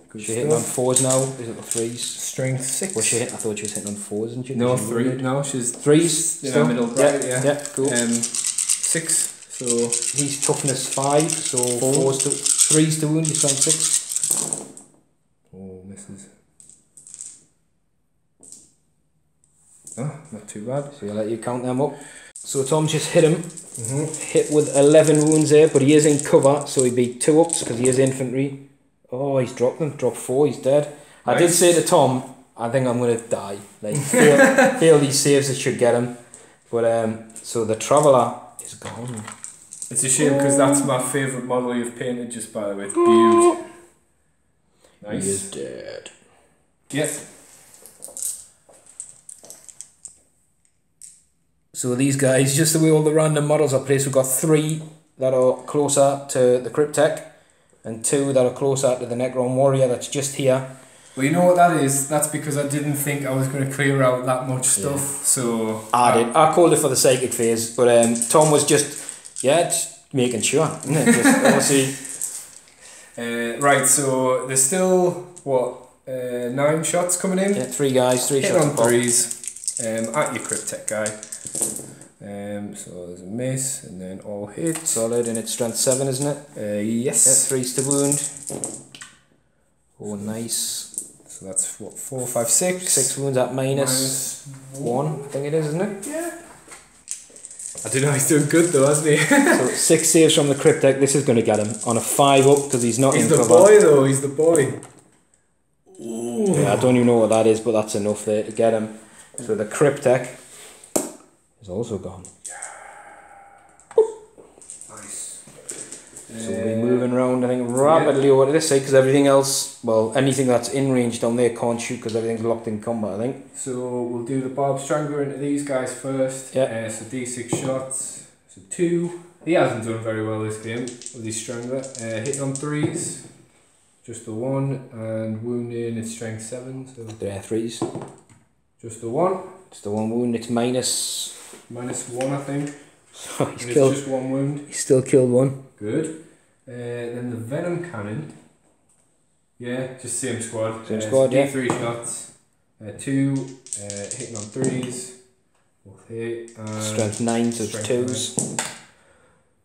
Good She's hitting on 4s now. Is it the 3s? Strength 6. Was she hit? I thought she was hitting on 4s, isn't she? No, 3. No, she's 3s. in her middle bracket. Yeah. Yeah, cool. 6. So he's toughness 5. So 4s to 3s to wound. He's on 6. Oh, misses. Oh, not too bad. So I'll let you count them up. So Tom just hit him. Hit with 11 wounds there, but he is in cover, so he'd be 2 ups because he is infantry. Oh, he's dropped them. Dropped 4. He's dead. Nice. I did say to Tom, I think I'm going to die. Like fail these saves that should get him. But so the Traveller is gone. It's a shame because that's my favourite model you've painted. Just by the way, it's beautiful. Nice. He is dead. Yep. So these guys, just the way all the random models are placed, we've got 3 that are closer to the Cryptek and 2 that are closer to the Necron Warrior that's just here. Well, you know what that is? That's because I didn't think I was going to clear out that much stuff. Yeah. So I called it for the psychic phase, but Tom was just making sure. Just obviously. Right, so there's still, what, 9 shots coming in? Yeah, 3 guys, 3 Hit shots on a pop. 3s, at your Cryptek guy. So there's a miss, and then all hits. Solid, and it's strength 7, isn't it? Yes. Yeah, 3's to wound. Oh, nice. So that's what, 4, 5, 6. 6 wounds at minus 1, I think it is, isn't it? Yeah. I don't know, he's doing good though, hasn't he? So 6 saves from the Cryptek. This is going to get him on a 5 up because he's not He's in the cover. boy though, he's the boy. Ooh. Yeah, I don't even know what that is, but that's enough there to get him. So the Cryptek is also gone. Nice. So we'll be moving around, I think, rapidly over to this side because everything else, well, anything that's in range down there can't shoot because everything's locked in combat, I think. So we'll do the Barb Strangler into these guys first. Yeah. So D6 shots. So 2. He hasn't done very well this game with his Strangler. Hitting on 3s. Just the 1. And wounding, it's strength 7. So There are 3s. just the 1. It's the 1 wound, it's minus... Minus 1, I think. So he's And killed... it's just 1 wound. He's still killed 1. Good. Then the Venom Cannon. Yeah, just same squad. Same squad, so yeah. D3 shots. 2. Hitting on 3s. Both hit. And Strength 9, so it's strength 2s. 9.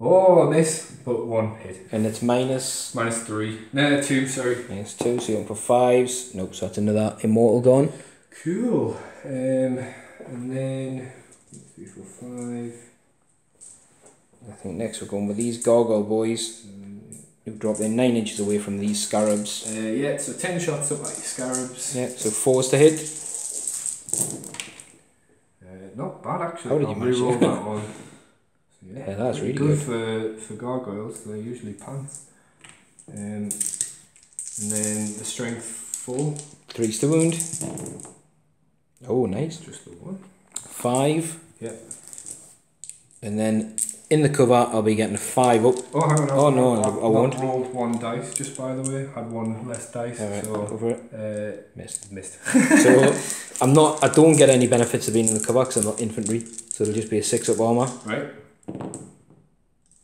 Oh, a miss, but 1 hit. And it's minus... Minus 3. No, 2, sorry. Minus 2, so you're going for 5s. Nope, so that's another Immortal gone. Cool. And then 3, 4, 5. I think next we're going with these Gargoyle boys. Who drop in 9 inches away from these Scarabs. Yeah, so 10 shots up at your Scarabs. Yeah, so 4s to hit. Not bad actually. How did I'll you manage reroll it? that one. So, Yeah, that's really good. good. For gargoyles, they're usually pants. And then the strength 4. 3s to wound. Oh, nice. Just the 1. 5. Yeah. And then in the cover, I'll be getting a 5 up. Oh, hang on. Oh, no, I've I won't. not rolled 1 dice, just by the way. Had 1 less dice. Alright, So, go for it. missed. So I don't get any benefits of being in the cover because I'm not infantry. So it'll just be a 6 up armour. Right.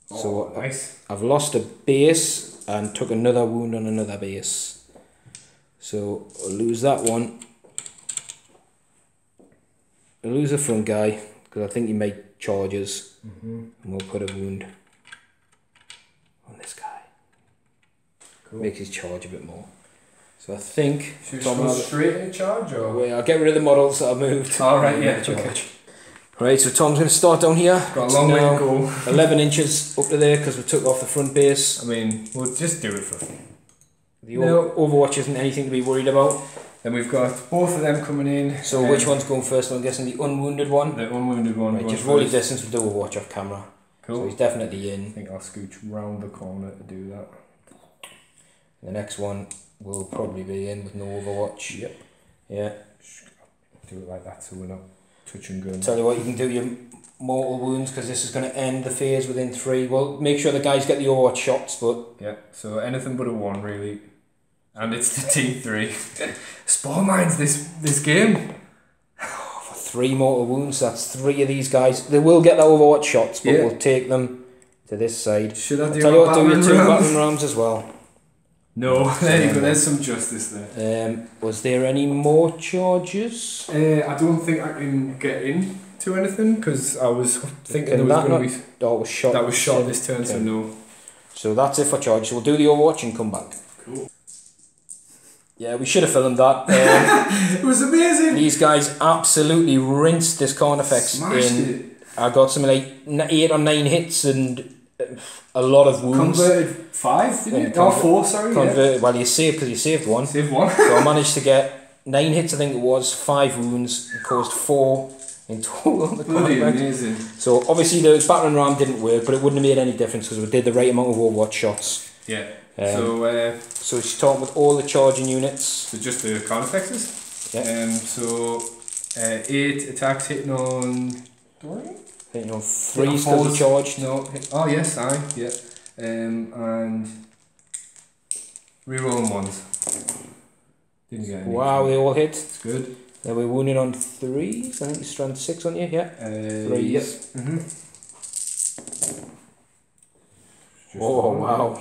So nice. I've lost a base and took another wound on another base. So I'll lose that one. I'll lose the front guy because I think he made charges. And we'll put a wound on this guy. Cool. Makes his charge a bit more. So I think Should we Tom go will- straight in charge or? Wait, I'll get rid of the models that I've moved. Alright, yeah. Charge. Okay. Right, so Tom's going to start down here. Got a It's long way now to go. 11 inches up to there because we took off the front base. I mean, we'll just do it for fun. The Overwatch isn't anything to be worried about. Then we've got both of them coming in. So which one's going first? I'm guessing the unwounded one. The unwounded one. Right, going just roll your first. distance with the Overwatch off camera. Cool. So he's definitely I in. think I'll scooch round the corner to do that. The next one will probably be in with no Overwatch. Yep. Yeah. Do it like that so we're not touching guns. Tell you what, you can do your mortal wounds because this is going to end the phase within 3. Well, make sure the guys get the Overwatch shots, but... Yeah, so anything but a 1 really. And it's the T3. Spore mines this game. For 3 mortal wounds, that's 3 of these guys. They will get the Overwatch shots, but Yeah. we'll take them to this side. Should I do Tell you my what, do your 2 battering ram? battering rams as well. No, there you go, there's some justice there. Was there any more charges? I don't think I can get into anything because I was thinking Can there was that going to be... Oh, it was shot. That was shot this turn, so Okay. no. So that's it for charges. We'll do the Overwatch and come back. Cool. Yeah, we should have filmed that. It was amazing! These guys absolutely rinsed this Carnifex Smashed in. it. I got something like 8 or 9 hits and a lot of wounds. Converted 5, didn't And you? Oh, 4, sorry. Converted, well, you saved because you saved 1. Save 1. So I managed to get 9 hits, I think it was, 5 wounds, and caused 4 in total on the Bloody Carnifex. amazing. So obviously the battering ram didn't work, but it wouldn't have made any difference because we did the right amount of Overwatch shots. Yeah. So she's talking with all the charging units. So just the Carnifexes? Yeah. So 8 attacks hitting on 3? I think, 3 still fours. charged. No. Oh yes, aye. Yeah. And rerolling 1s. Didn't get any. Wow, they all hit. It's good. Then we're wounded on 3s. I think it's strength 6 on you, yeah. 3. Yep. Oh wow.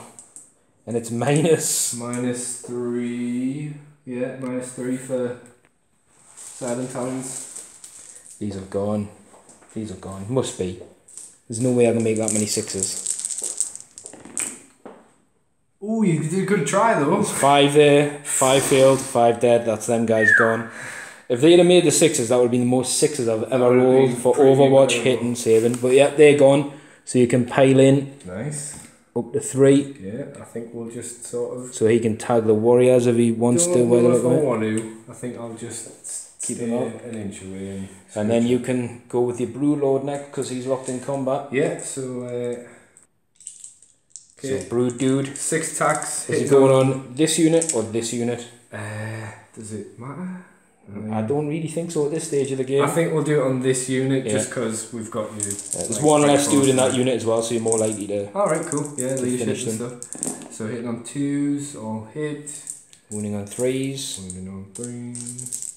And it's minus... -3. Yeah, -3 for 7 times. These are gone. These are gone. Must be. There's no way I can make that many 6s. Oh, you did a good try though. There's 5 there, 5 failed, 5 dead. That's them guys gone. If they'd have made the 6s, that would have been the most 6s I've ever rolled for Overwatch, hitting, saving. But yeah, they're gone. So you can pile in. Nice. Up to 3. Yeah, I think we'll just sort of... So he can tag the warriors if he wants to. If I want to, I think I'll just keep him up an inch away. And then you can go with your Brood Lord next because he's locked in combat. Yeah, so... So Brood Dude. 6 attacks. Is he going on this unit or this unit? Does it matter? I don't really think so at this stage of the game. I think we'll do it on this unit just because we've got you. There's one less dude in that unit as well, so you're more likely to. Alright, cool. Yeah, leadership and stuff. So hitting on 2s, all hit. Wounding on 3s. Wounding on 3s.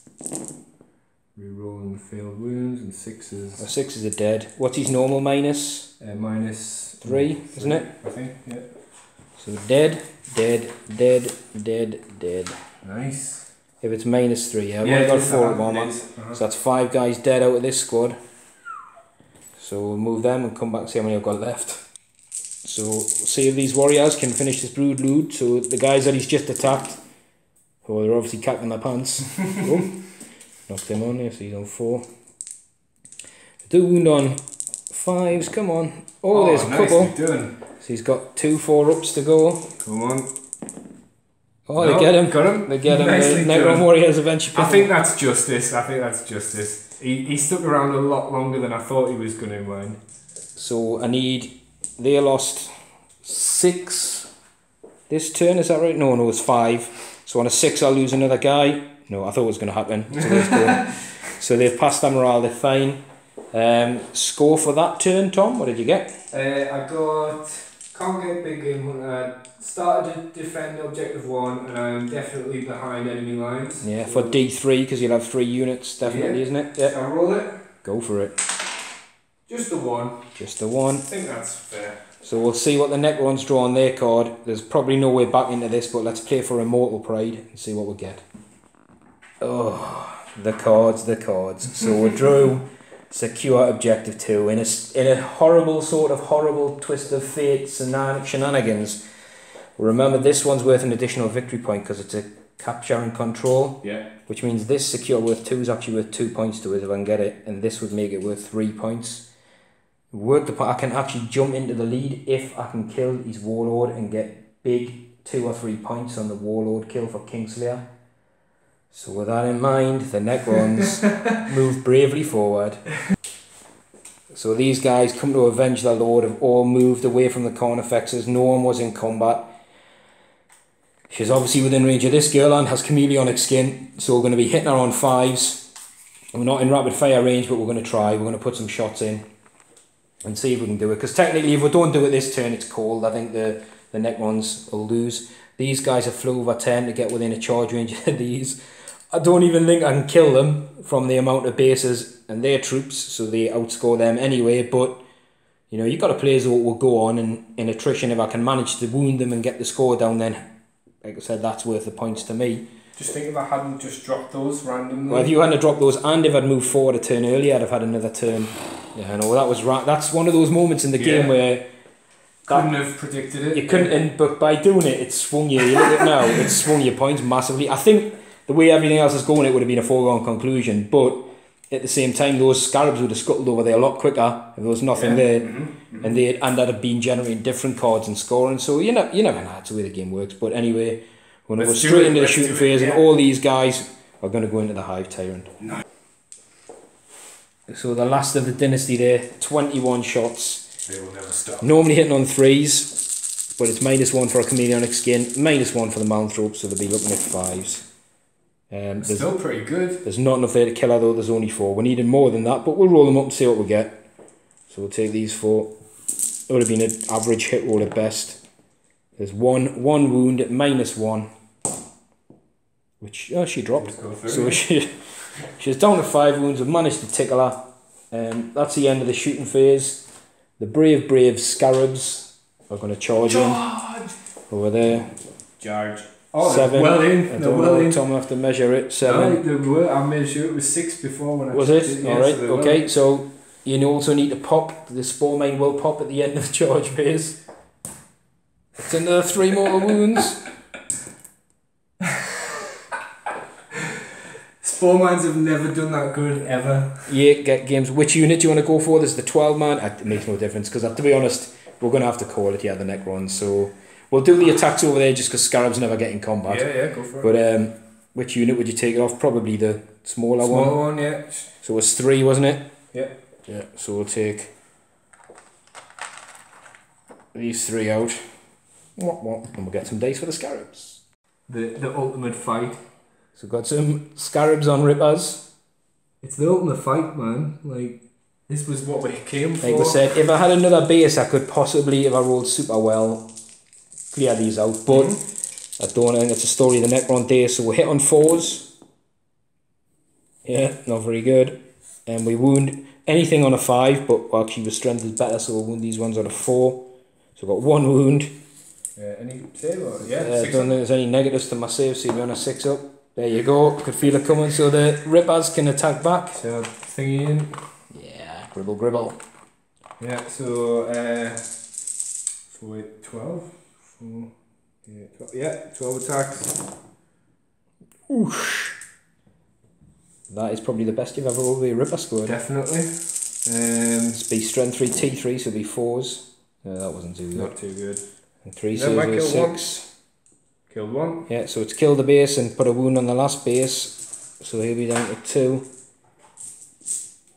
Rerolling failed wounds and 6s. 6s are dead. What's his normal minus? -3, isn't it? I think, yeah. So dead, dead, dead, dead, dead. Nice. If it's -3, yeah, I've only got 4 at the moment. So that's 5 guys dead out of this squad. So we'll move them and come back and see how many I've got left. So we'll see if these warriors can finish this Brood Loot. So the guys that he's just attacked, oh, they're obviously cacking their pants. Oh, knocked him on there, so he's on 4. Do wound on 5s, come on. Oh, there's a couple. Done. So he's got 2 4-ups to go. Come on. Oh, they get him. Got him. They get him. Nicely The Necron warriors eventually. I think that's justice. I think that's justice. He stuck around a lot longer than I thought he was going to, mind. So I need. They lost 6 this turn. Is that right? No, it's 5. So on a 6, I'll lose another guy. No, I thought it was going to happen. So, so they've passed their morale. They're fine. Score for that turn, Tom. What did you get? I got. Can't get big game hunter. Started to defend objective 1 and I'm definitely behind enemy lines. Yeah, for D3 because you'll have 3 units, definitely, yeah. Isn't it? Yeah. Shall I roll it? Go for it. Just the 1. Just the 1. I think that's fair. So we'll see what the Necrons draw on their card. There's probably no way back into this, but let's play for Immortal Pride and see what we get. Oh, the cards, the cards. So we drew secure objective 2 in a horrible twist of fate shenanigans. Remember, this one's worth an additional victory point because it's a capture and control. Yeah. Which means this secure worth 2 is actually worth 2 points to it if I can get it, and this would make it worth 3 points. I can actually jump into the lead if I can kill his warlord and get big 2 or 3 points on the warlord kill for Kingslayer. So with that in mind, the Necrons move bravely forward. So these guys come to avenge their lord have all moved away from the Carnifexes. No one was in combat. She's obviously within range of this girl and has chameleonic skin, so we're going to be hitting her on 5s. We're not in rapid fire range, but we're going to try. We're going to put some shots in and see if we can do it. Because technically, if we don't do it this turn, it's cold. I think the Necrons will lose. These guys have flew over 10 to get within a charge range of these. I don't even think I can kill them from the amount of bases and their troops, so they outscore them anyway. But you know, you've got to play as what will go on, and in attrition, if I can manage to wound them and get the score down, then like I said, that's worth the points to me. Just think if I hadn't just dropped those randomly. Well, if you hadn't dropped those and if I'd moved forward a turn earlier, I'd have had another turn. Yeah, I know, that was right. That's one of those moments in the game where couldn't have predicted it. You couldn't, but by doing it, it swung you. You look at it now, it swung your points massively. I think the way everything else is going, it would have been a foregone conclusion, but at the same time, those scarabs would have scuttled over there a lot quicker if there was nothing there, and they'd have been generating different cards and scoring. So you never know, that's the way the game works. But anyway, we're going to go straight into the shooting phase, and all these guys are going to go into the Hive Tyrant. No. So the last of the dynasty there, 21 shots. They will never stop. Normally hitting on 3s, but it's -1 for a chameleonic skin, -1 for the Malthrope, so they'll be looking at 5s. Still pretty good. There's not enough there to kill her though, there's only 4. We needed more than that, but we'll roll them up and see what we get. So we'll take these 4. It would have been an average hit roll at best. There's one wound at -1. Which, she dropped. So she's down to 5 wounds. We've managed to tickle her. That's the end of the shooting phase. The brave scarabs are going to charge in. over there. Charge. Oh, 7. well in. I They're don't well know, in. Tom will have to measure it. 7. No, they were. I made sure it was 6 before when I Was checked it? Yeah, Alright, so okay, so you also need to pop, the spore mine will pop at the end of the charge phase. It's another 3 mortal wounds. Spore mines have never done that good, ever. Yeah, get games. Which unit do you want to go for? This is the 12 man. It makes no difference, because to be honest, we're going to have to call it, the Necrons, so we'll do the attacks over there just because Scarabs never get in combat. Yeah, go for it. But which unit would you take it off? Probably the smaller one. Smaller one, yeah. So it was 3, wasn't it? Yeah. Yeah, so we'll take these 3 out. And we'll get some dice for the Scarabs. The ultimate fight. So we've got some Scarabs on Rippers. It's the ultimate fight, man. Like, this was what we came for. Like we said, if I had another base, I could possibly, if I rolled super well, clear these out. But I don't think it's a story of the Necron day, so we'll hit on 4s. Yeah, not very good. And we wound anything on a 5, but actually the strength is better, so we'll wound these ones on a 4. So we've got 1 wound. Any save or? Yeah, I don't think there's any negatives to my save, so you're on a 6 up. There you go, could feel it coming, so the Rippers can attack back. So, thingy in. Yeah, gribble gribble. Yeah, so, wait, 12? 4, yeah, 12, yeah, 12 attacks. Oosh. That is probably the best you've ever rolled with a Ripper squad. Definitely. It's be strength 3, T3, so it'll be 4s. That wasn't too good. Not too good. And 3 Then I saves killed 6. Killed 1. Yeah, so it's killed the base and put a wound on the last base. So he'll be down to 2.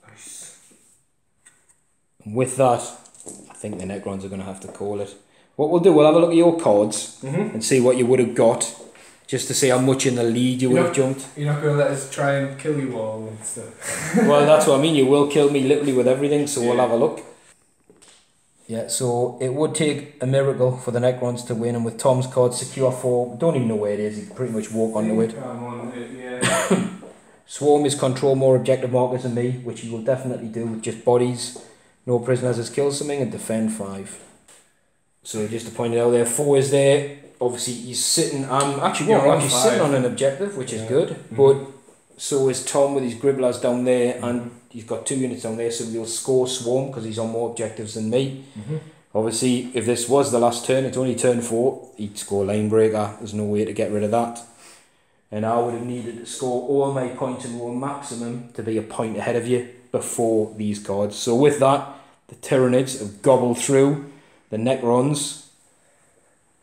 Nice. And with that, I think the Necrons are going to have to call it. What we'll do, we'll have a look at your cards and see what you would have got, just to see how much in the lead you would have jumped. You're not going to let us try and kill you all and stuff. Well, that's what I mean. You will kill me literally with everything, so we'll have a look. Yeah, so it would take a miracle for the Necrons to win, and with Tom's card secure 4, don't even know where it is, he can pretty much walk onto it. Yeah. Swarm is control more objective markers than me, which he will definitely do with just bodies. No prisoners as kill something, and defend 5. So just to point it out there, 4 is there. Obviously he's sitting, actually sitting on an objective, which is good, but so is Tom with his gribblers down there, and he's got 2 units down there, so he'll score Swarm because he's on more objectives than me. Obviously, if this was the last turn, it's only turn 4, he'd score Line Breaker. There's no way to get rid of that. And I would have needed to score all my points and roll maximum to be a point ahead of you before these cards. So with that, the Tyranids have gobbled through the Necrons,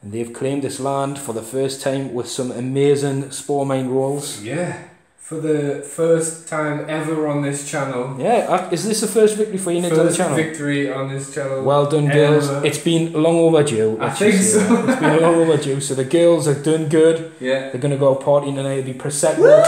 and they've claimed this land for the first time with some amazing spore mine rolls. Yeah. For the first time ever on this channel. Yeah, is this the first victory for you on the channel? First victory on this channel. Well done, girls. It's been long overdue. I think so. It's been long overdue. So the girls have done good. Yeah. They're going to go partying tonight. It'll be Prosecco.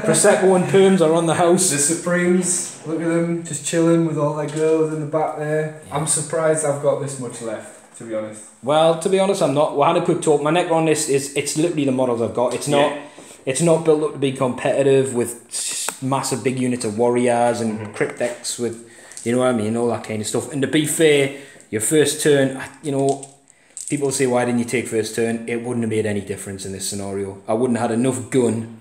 Prosecco and Perms are on the house. The Supremes, look at them, just chilling with all their girls in the back there. Yeah. I'm surprised I've got this much left, to be honest. Well, to be honest, I'm not. We had a quick talk. My Necron list it's literally the models I've got. It's not. Yeah. It's not built up to be competitive with massive big units of warriors and cryptex with, you know what I mean, all that kind of stuff. And to be fair, your first turn, you know, people say, why didn't you take first turn? It wouldn't have made any difference in this scenario. I wouldn't have had enough gun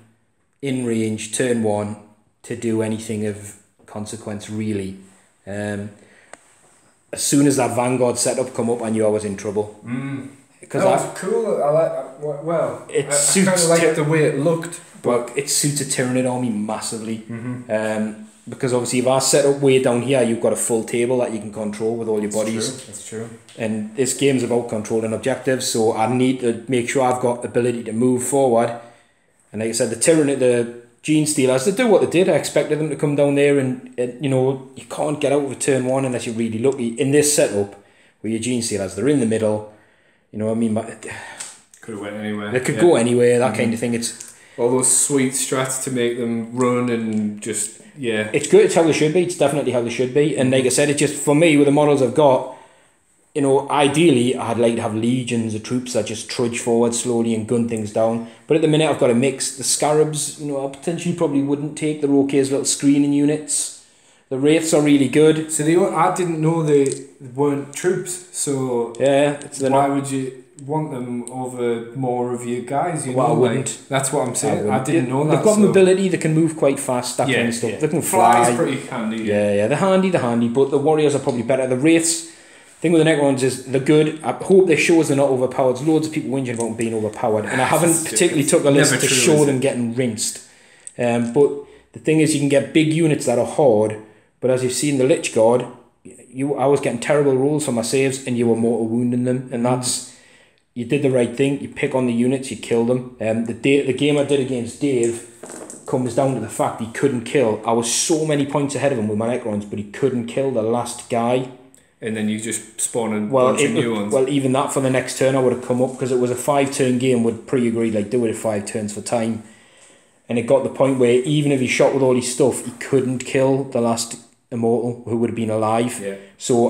in range, turn 1, to do anything of consequence, really. As soon as that Vanguard setup come up, I knew I was in trouble. That was cool. I like. Well, I kind of liked the way it looked, but it suits a Tyranid army massively. Because obviously, if I set up way down here, you've got a full table that you can control with all your bodies. That's true. And this game's about controlling objectives, so I need to make sure I've got ability to move forward. And like I said, the Tyranid, the Gene Stealers, they do what they did. I expected them to come down there, and you know, you can't get out of a turn 1 unless you're really lucky. In this setup, with your Gene Stealers, they're in the middle. You know what I mean? But could have went anywhere. They could go anywhere, that kind of thing. It's all those sweet strats to make them run and just, yeah. It's good, it's how they should be. It's definitely how they should be. And like I said, it's just, for me, with the models I've got, you know, ideally, I'd like to have legions of troops that just trudge forward slowly and gun things down. But at the minute, I've got a mix. The Scarabs, you know, I potentially probably wouldn't take. They're okay as little screening units. The Wraiths are really good. So I didn't know they weren't troops, so yeah, why would you... want them over more of your guys? You Well, know, I wouldn't. That's what I'm saying. I wouldn't. didn't know that. They've got mobility. They can move quite fast. That kind of stuff. Yeah. They can fly. Fly's pretty handy. Yeah, they're handy. But the warriors are probably better. The wraiths. Thing with the Necrons is they're good. I hope they show us they're not overpowered. There's loads of people whinging about them being overpowered, and I haven't particularly took a list to show them getting rinsed. But the thing is, you can get big units that are hard. But as you've seen, the Lich Guard, I was getting terrible rolls for my saves, and you were mortal wounding them, and that's you did the right thing. You pick on the units, you kill them. The game I did against Dave comes down to the fact he couldn't kill. I was so many points ahead of him with my Necrons, but he couldn't kill the last guy. And then you just spawn a bunch of new ones. Well, even that for the next turn I would have come up, because it was a 5-turn game. We'd pre-agreed like do it at 5 turns for time, and it got the point where even if he shot with all his stuff, he couldn't kill the last immortal who would have been alive. Yeah. So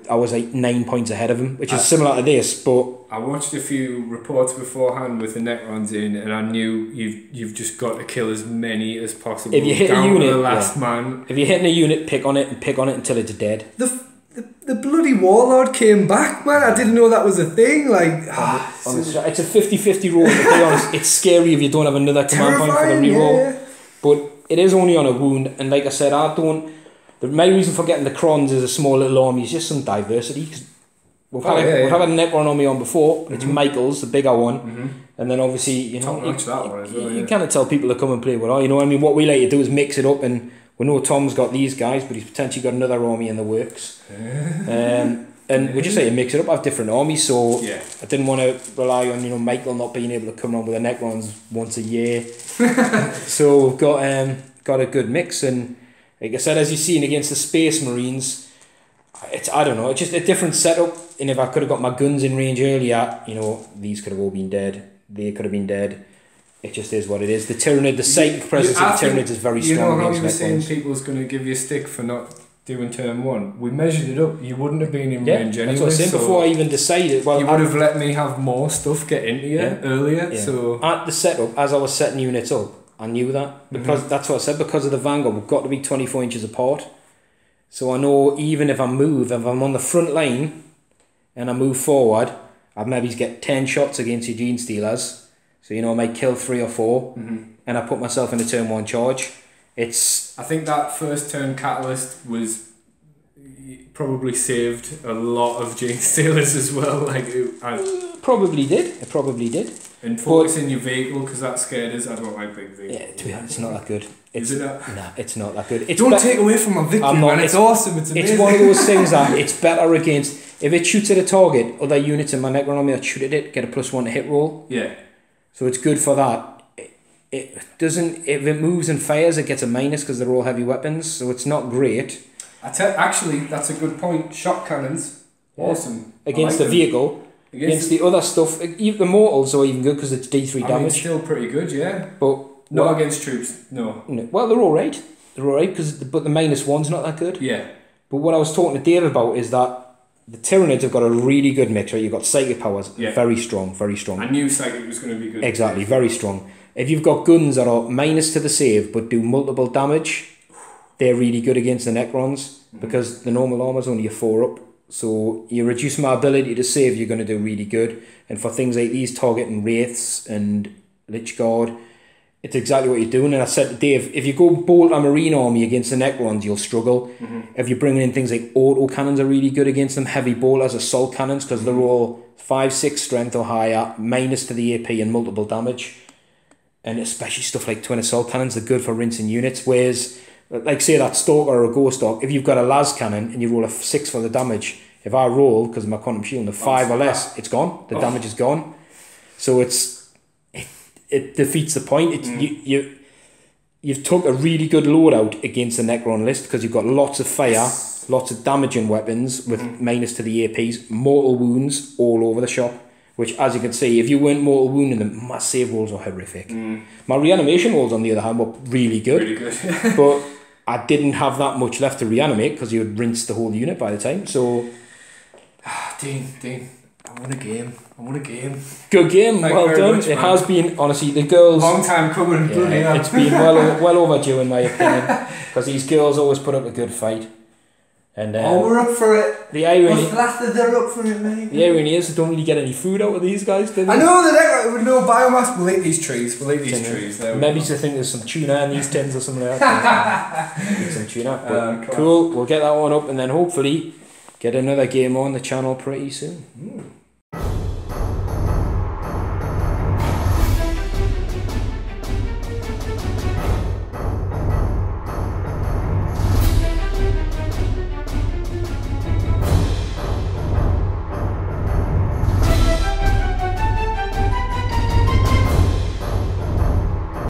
I was like 9 points ahead of him, which is similar to this. But I watched a few reports beforehand with the Necrons in, and I knew you've just got to kill as many as possible. if you hit down a unit, to the last man. If you're hitting a unit, pick on it until it's dead. The bloody Warlord came back, man. I didn't know that was a thing. Like, It's a 50-50 roll. To be honest, it's scary if you don't have another command point for the reroll. Yeah. But it is only on a wound, and like I said, the main reason for getting the Crons is a small little army is just some diversity. Cause we've had a Necron army on before. It's Michael's, the bigger one, and then obviously you kind of tell people to come and play with us. You know what I mean? What we like to do is mix it up, and we know Tom's got these guys, but he's potentially got another army in the works. And we just say to mix it up, have different armies. So I didn't want to rely on Michael not being able to come on with the Necrons once a year. So we've got a good mix, and like I said, as you've seen against the Space Marines, it's just a different setup. And if I could have got my guns in range earlier, these could have all been dead. They could have been dead. It just is what it is. The Tyranid, the psychic presence of the Tyranids is very strong. You know how you were saying people's going to give you a stick for not doing turn 1? We measured it up. You wouldn't have been in range anyway. That's what I said before I even decided. Well, you would have let me have more stuff get into you earlier. Yeah. So at the setup, as I was setting units up, I knew that because that's what I said. Because of the Vanguard, we've got to be 24 inches apart. So I know even if I'm on the front line and I move forward, I'd maybe get 10 shots against your Gene Stealers. So I might kill 3 or 4, and I put myself in a turn 1 charge. I think that first turn catalyst was probably saved a lot of Gene Stealers as well. It probably did. And focusing your vehicle, because that scared us. I don't like big vehicles. Yeah, to be honest, it's not that good. Is it not? Nah, it's not that good. Don't take away from my victory, man. It's awesome. It's amazing. It's one of those things that it's better against. If it shoots at a target, other units in my Necron army that shoot at it get a +1 to hit roll. Yeah. So it's good for that. It doesn't. If it moves and fires, it gets a minus because they're all heavy weapons. So it's not great. Actually, that's a good point. Shot cannons, awesome. Against the vehicle. Against the other stuff, the mortals are even good because it's D3 damage. It's still pretty good, yeah. But not against troops, no. Well, they're all right. But the -1's not that good. Yeah. But what I was talking to Dave about is that the Tyranids have got a really good mix, right? You've got psychic powers, very strong. I knew psychic was going to be good. Exactly, very strong. If you've got guns that are minus to the save but do multiple damage, they're really good against the Necrons because the normal armor's only a 4 up. So you reduce my ability to save, you're going to do really good. And for things like these targeting Wraiths and Lich Guard, it's exactly what you're doing. And I said to Dave, if you go bolt a Marine army against the Necrons, you'll struggle. If you're bringing in things like auto cannons are really good against them, heavy bolters, assault cannons, because they're all 5-6 strength or higher, minus to the AP and multiple damage. And especially stuff like twin assault cannons, they're good for rinsing units. Whereas, like say that Stalker or a Ghost Dog, if you've got a las cannon and you roll a 6 for the damage, if I roll, because of my quantum shield, a 5 or less, it's gone. The damage is gone. So it defeats the point. You've took a really good loadout against the Necron list because you've got lots of fire, lots of damaging weapons with minus to the APs, mortal wounds all over the shop. Which, as you can see, if you weren't mortal wounding them, my save rolls are horrific. My reanimation rolls, on the other hand, were really good. But I didn't have that much left to reanimate because you had rinsed the whole unit by the time. So, Dean, I won a game. Good game, well done. Much, it has been, honestly, the girls... Long time coming. It's been well overdue in my opinion because these girls always put up a good fight. And we're up for it. The irony, they're up for it, mate. the irony is, they don't really get any food out of these guys, do they? I know that with no biomass. We'll eat these trees. Maybe to think there's some tuna in these tins or something like that. Some tuna. But cool. We'll get that one up and then hopefully get another game on the channel pretty soon.